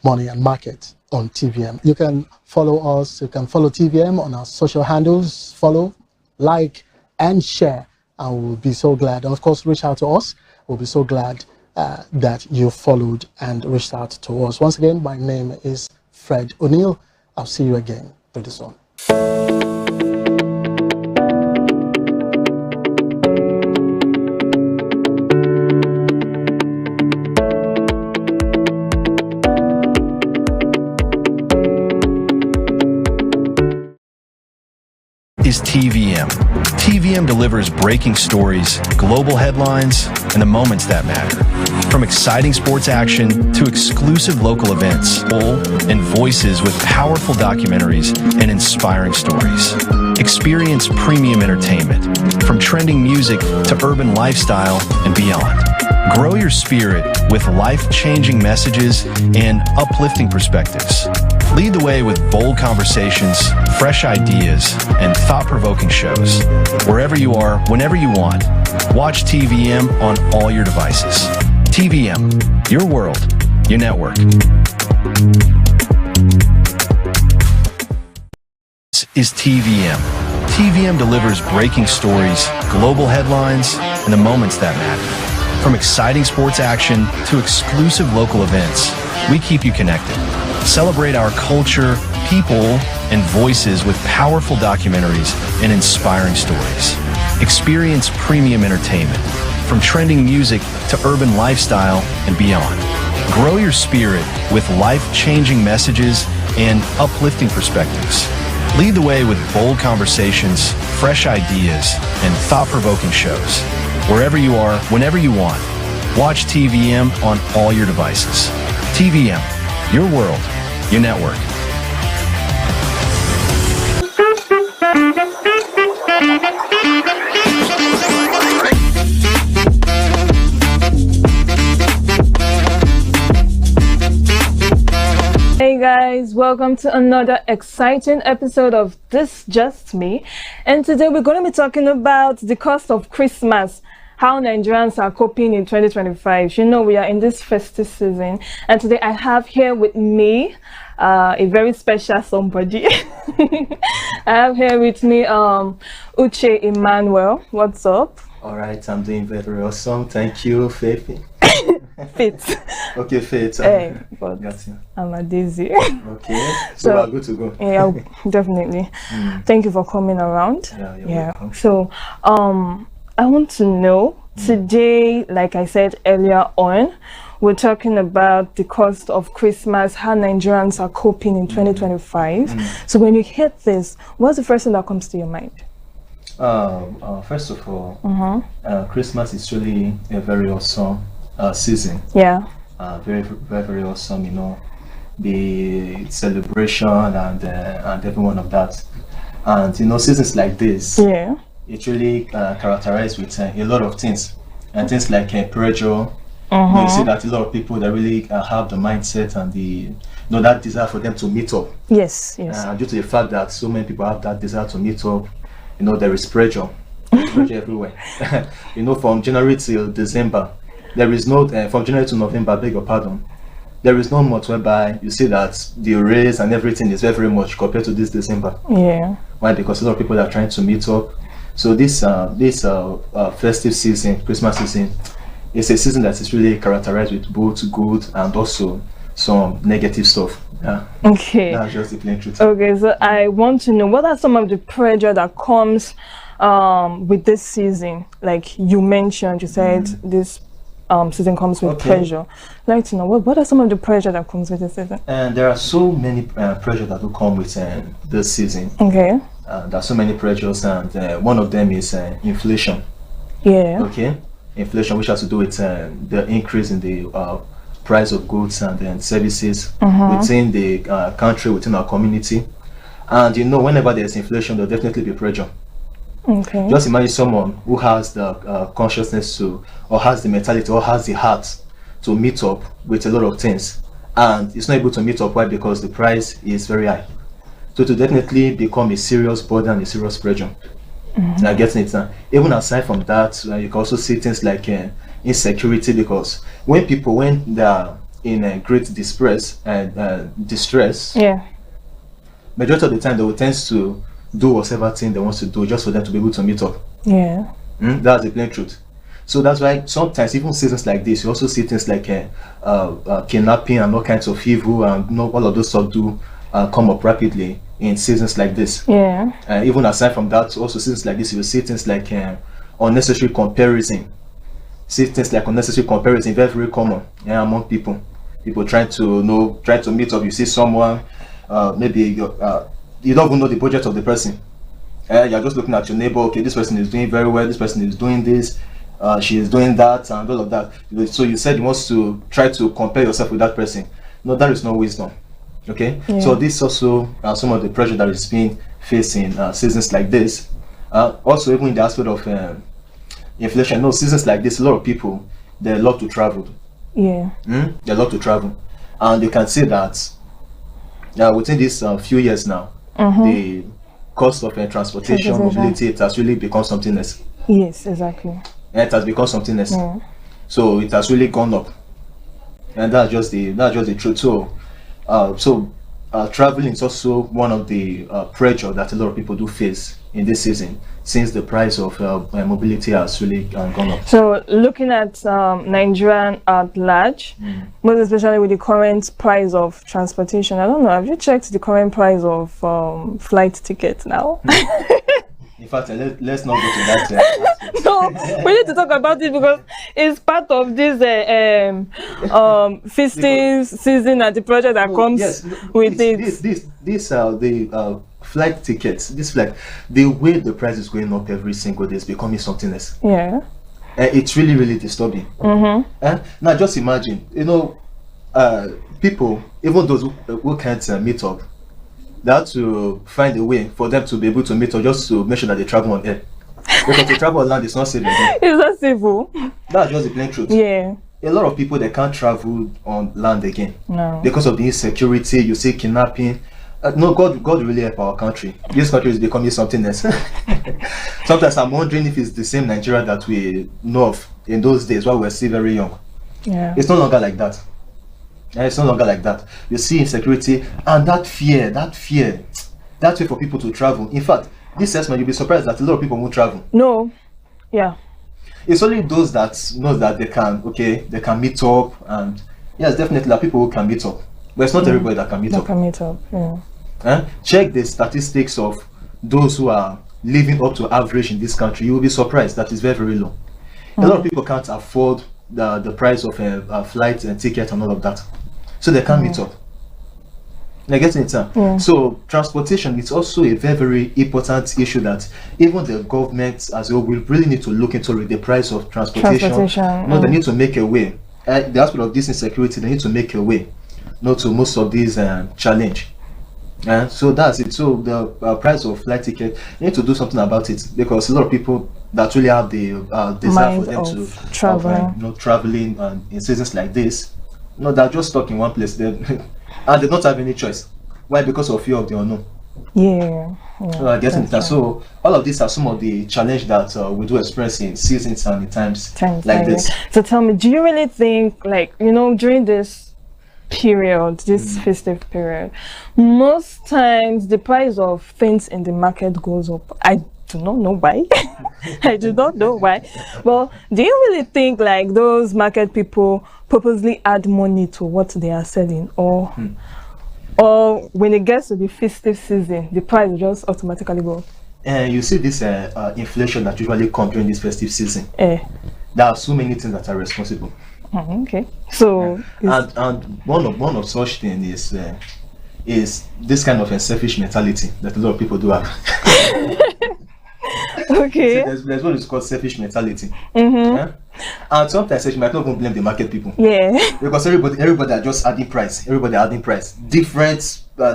Money and Market on TVM. You can follow us, you can follow TVM on our social handles, follow, like, and share, and we'll be so glad. And of course, reach out to us. We'll be so glad that you followed and reached out to us. Once again, my name is Fred O'Neill. I'll see you again pretty soon. Is TVM. TVM delivers breaking stories, global headlines, and the moments that matter. From exciting sports action to exclusive local events, and voices with powerful documentaries and inspiring stories. Experience premium entertainment, from trending music to urban lifestyle and beyond. Grow your spirit with life-changing messages and uplifting perspectives. Lead the way with bold conversations, fresh ideas, and thought-provoking shows. Wherever you are, whenever you want, watch TVM on all your devices. TVM, your world, your network. This is TVM. TVM delivers breaking stories, global headlines, and the moments that matter. From exciting sports action to exclusive local events, we keep you connected. Celebrate our culture, people, and voices with powerful documentaries and inspiring stories. Experience premium entertainment, from trending music to urban lifestyle and beyond. Grow your spirit with life-changing messages and uplifting perspectives. Lead the way with bold conversations, fresh ideas, and thought-provoking shows. wherever you are, whenever you want. Watch TVM on all your devices. TVM, your world, your network. Hey guys, welcome to another exciting episode of This Just Me. And today we're going to be talking about the cost of Christmas, how Nigerians are coping in 2025. You know, we are in this festive season, and today I have here with me a very special somebody. I have here with me Uche Emmanuel. What's up? All right, I'm doing very awesome. Thank you, Faith. Fit. Okay, Faith. Hey, but I'm a Daisy. Okay, so we're good to go. Yeah, definitely. Thank you for coming around. Yeah, you're welcome. So, I want to know today, like I said earlier on, we're talking about the cost of Christmas, how Nigerians are coping in 2025. So when you hear this, what's the first thing that comes to your mind? First of all, Christmas is really a very awesome season. Yeah. Very, very, very awesome. You know, the celebration and every one of that. And you know, seasons like this, it really characterized with a lot of things, and things like pressure. You see that a lot of people that really have the mindset and the that desire for them to meet up. Yes. Due to the fact that so many people have that desire to meet up, you know, there is pressure, pressure everywhere. You know, from January till December, there is no from January to November, beg your pardon, there is no month whereby you see that the raise and everything is very, very much compared to this December. Yeah. Why? Because a lot of people are trying to meet up. So this festive season, Christmas season, is a season that is really characterized with both good and also some negative stuff. Yeah. Okay. That's just the plain truth. Okay, so I want to know, what are some of the pressure that comes with this season? Like you mentioned, you said this season comes with pressure. I'd like to know, what are some of the pressure that comes with this season? And there are so many pressure that will come with this season. Okay. There are so many pressures, and one of them is inflation. Yeah. Okay. Inflation, which has to do with the increase in the price of goods and then services within the country, within our community. And you know, whenever there's inflation, there'll definitely be pressure. Okay. Just imagine someone who has the consciousness to, or has the mentality, or has the heart to meet up with a lot of things, and it's not able to meet up. Why? Because the price is very high. So to definitely become a serious burden and a serious pressure. Now getting it now. Even aside from that, you can also see things like insecurity, because when they are in great distress, majority of the time they will tend to do whatever thing they want to do just for them to be able to meet up. Yeah. That's the plain truth. So that's why sometimes even seasons like this, you also see things like kidnapping and all kinds of evil, and all of those stuff do come up rapidly in seasons like this. Yeah. Even aside from that, also seasons like this, you will see things like unnecessary comparison. Very, very common among people. People trying to meet up. You see someone, maybe you don't even know the budget of the person. You're just looking at your neighbor. Okay, this person is doing very well. This person is doing this. She is doing that, and all of that. So you said you want to try to compare yourself with that person. No, that is no wisdom. Okay. Yeah. So this also some of the pressure that is being faced in seasons like this. Also, even in the aspect of inflation, seasons like this, a lot of people, they love to travel. Yeah. They love to travel, and you can see that within these few years now, the cost of transportation, mobility, it has really become something else. Yes, exactly. It has become something else. Yeah. So it has really gone up, and that's just the truth. So traveling is also one of the pressure that a lot of people do face in this season, since the price of mobility has really gone up. So looking at Nigerian at large, most especially with the current price of transportation, I don't know, have you checked the current price of flight tickets now? In fact, let's not go to that. No, we need to talk about it because it's part of this festive season and the project that comes with it. These are the flight tickets. The way the price is going up every single day is becoming something else. Yeah. It's really, really disturbing. Now, just imagine, people, even those who can't meet up, they have to find a way for them to be able to meet up just to make sure that they travel on air. Because to travel on land is not safe again. It's not civil. That's just the plain truth. Yeah. A lot of people, they can't travel on land again. No. Because of the insecurity, you see kidnapping. No, God really help our country. This country is becoming something else. Sometimes I'm wondering if it's the same Nigeria that we know of in those days while we were still very young. Yeah. It's no longer like that. It's no longer like that. You see insecurity and that fear for people to travel. In fact, this assessment, you'll be surprised that a lot of people won't travel. No. Yeah. It's only those that know that they can meet up, and yes, definitely there are people who can meet up. But it's not everybody that can meet up. Yeah. Check the statistics of those who are living up to average in this country. You will be surprised that is very, very low. A lot of people can't afford the price of a flight and ticket and all of that, so they can't meet up. They're getting it. So transportation is also a very, very important issue that even the government as well will really need to look into the price of transportation. They need to make a way. The aspect of this insecurity, they need to make a way to most of these challenge. So that's it. So the price of flight ticket, you need to do something about it, because a lot of people that really have the desire for them to travel, traveling in seasons like this, they're just stuck in one place and they don't have any choice. Why? Because of fear of the unknown. Getting it. So all of these are some of the challenge that we do experience in seasons and in times like this. So tell me, do you really think, during this period, this festive period, most times the price of things in the market goes up? I do not know why. I do not know why. Well, do you really think those market people purposely add money to what they are selling, or when it gets to the festive season, the price will just automatically go up? You see this inflation that usually comes during this festive season. There are so many things that are responsible. Okay. So and one of such things is this kind of a selfish mentality that a lot of people do have. Okay. So there's what is called selfish mentality. And sometimes you might not even blame the market people. Yeah. Because everybody are just adding price. Everybody are adding price. Different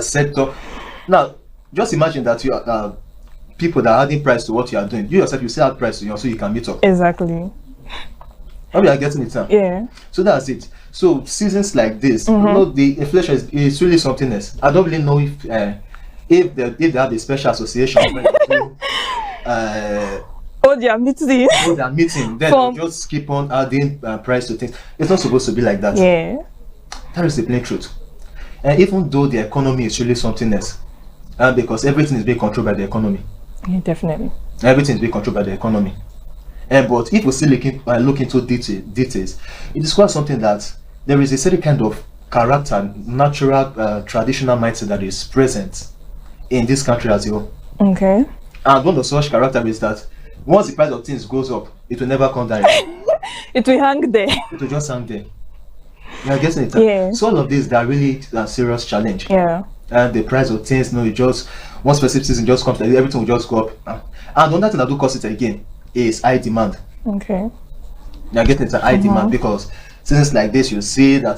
sector. Now, just imagine that you are people that are adding price to what you are doing. You yourself, you still add price to you, so you can meet up. Exactly. How we are getting it now? Yeah. So that's it. So seasons like this, the inflation is really something else. I don't really know if they have a special association. They are meeting. Then they just keep on adding price to things. It's not supposed to be like that. Yeah. That is the plain truth. And even though the economy is really something else, because everything is being controlled by the economy. Yeah, definitely. Everything is being controlled by the economy. But if we still look into details, it is quite something that there is a certain kind of character, natural, traditional mindset that is present in this country as a whole. Okay. And one of such character is that once the price of things goes up, it will never come down. It will hang there. It will just hang there. You're getting it? Yeah. So all of this, they are really a serious challenge. Yeah. And the price of things, it just one specific season just comes, everything will just go up. And another thing that do cause it again is high demand. Okay. You're getting it, high demand, because seasons like this, you see that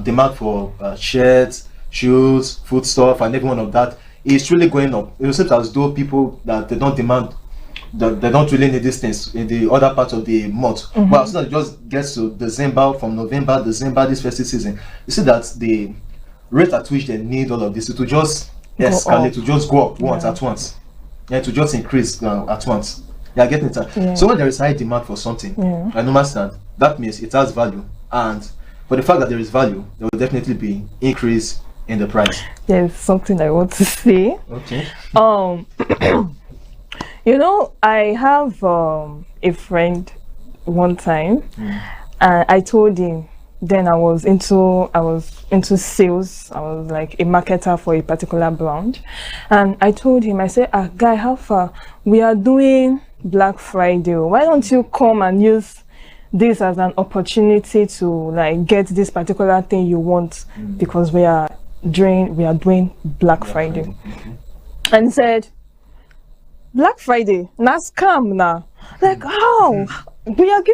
demand for shirts, shoes, food stuff, and every one of that is truly going up. It seems as though people that they don't demand, they don't really need these things in the other part of the month. But as soon as it just gets to December, from November, December, this festive season, you see that the rate at which they need all of this, it will just escalate, to just go up at once. Yeah, to just increase at once. Yeah, getting it. Yeah. So when there is high demand for something, I understand, that means it has value. And for the fact that there is value, there will definitely be increase in the price. There's something I want to say. Okay. I have a friend one time, and I told him, then I was into sales. I was like a marketer for a particular brand, and I told him, I said, guy, how far? We are doing Black Friday. Why don't you come and use this as an opportunity to get this particular thing you want, because we are doing Black Friday. And said, Black Friday, na scam now. Like how? We are giving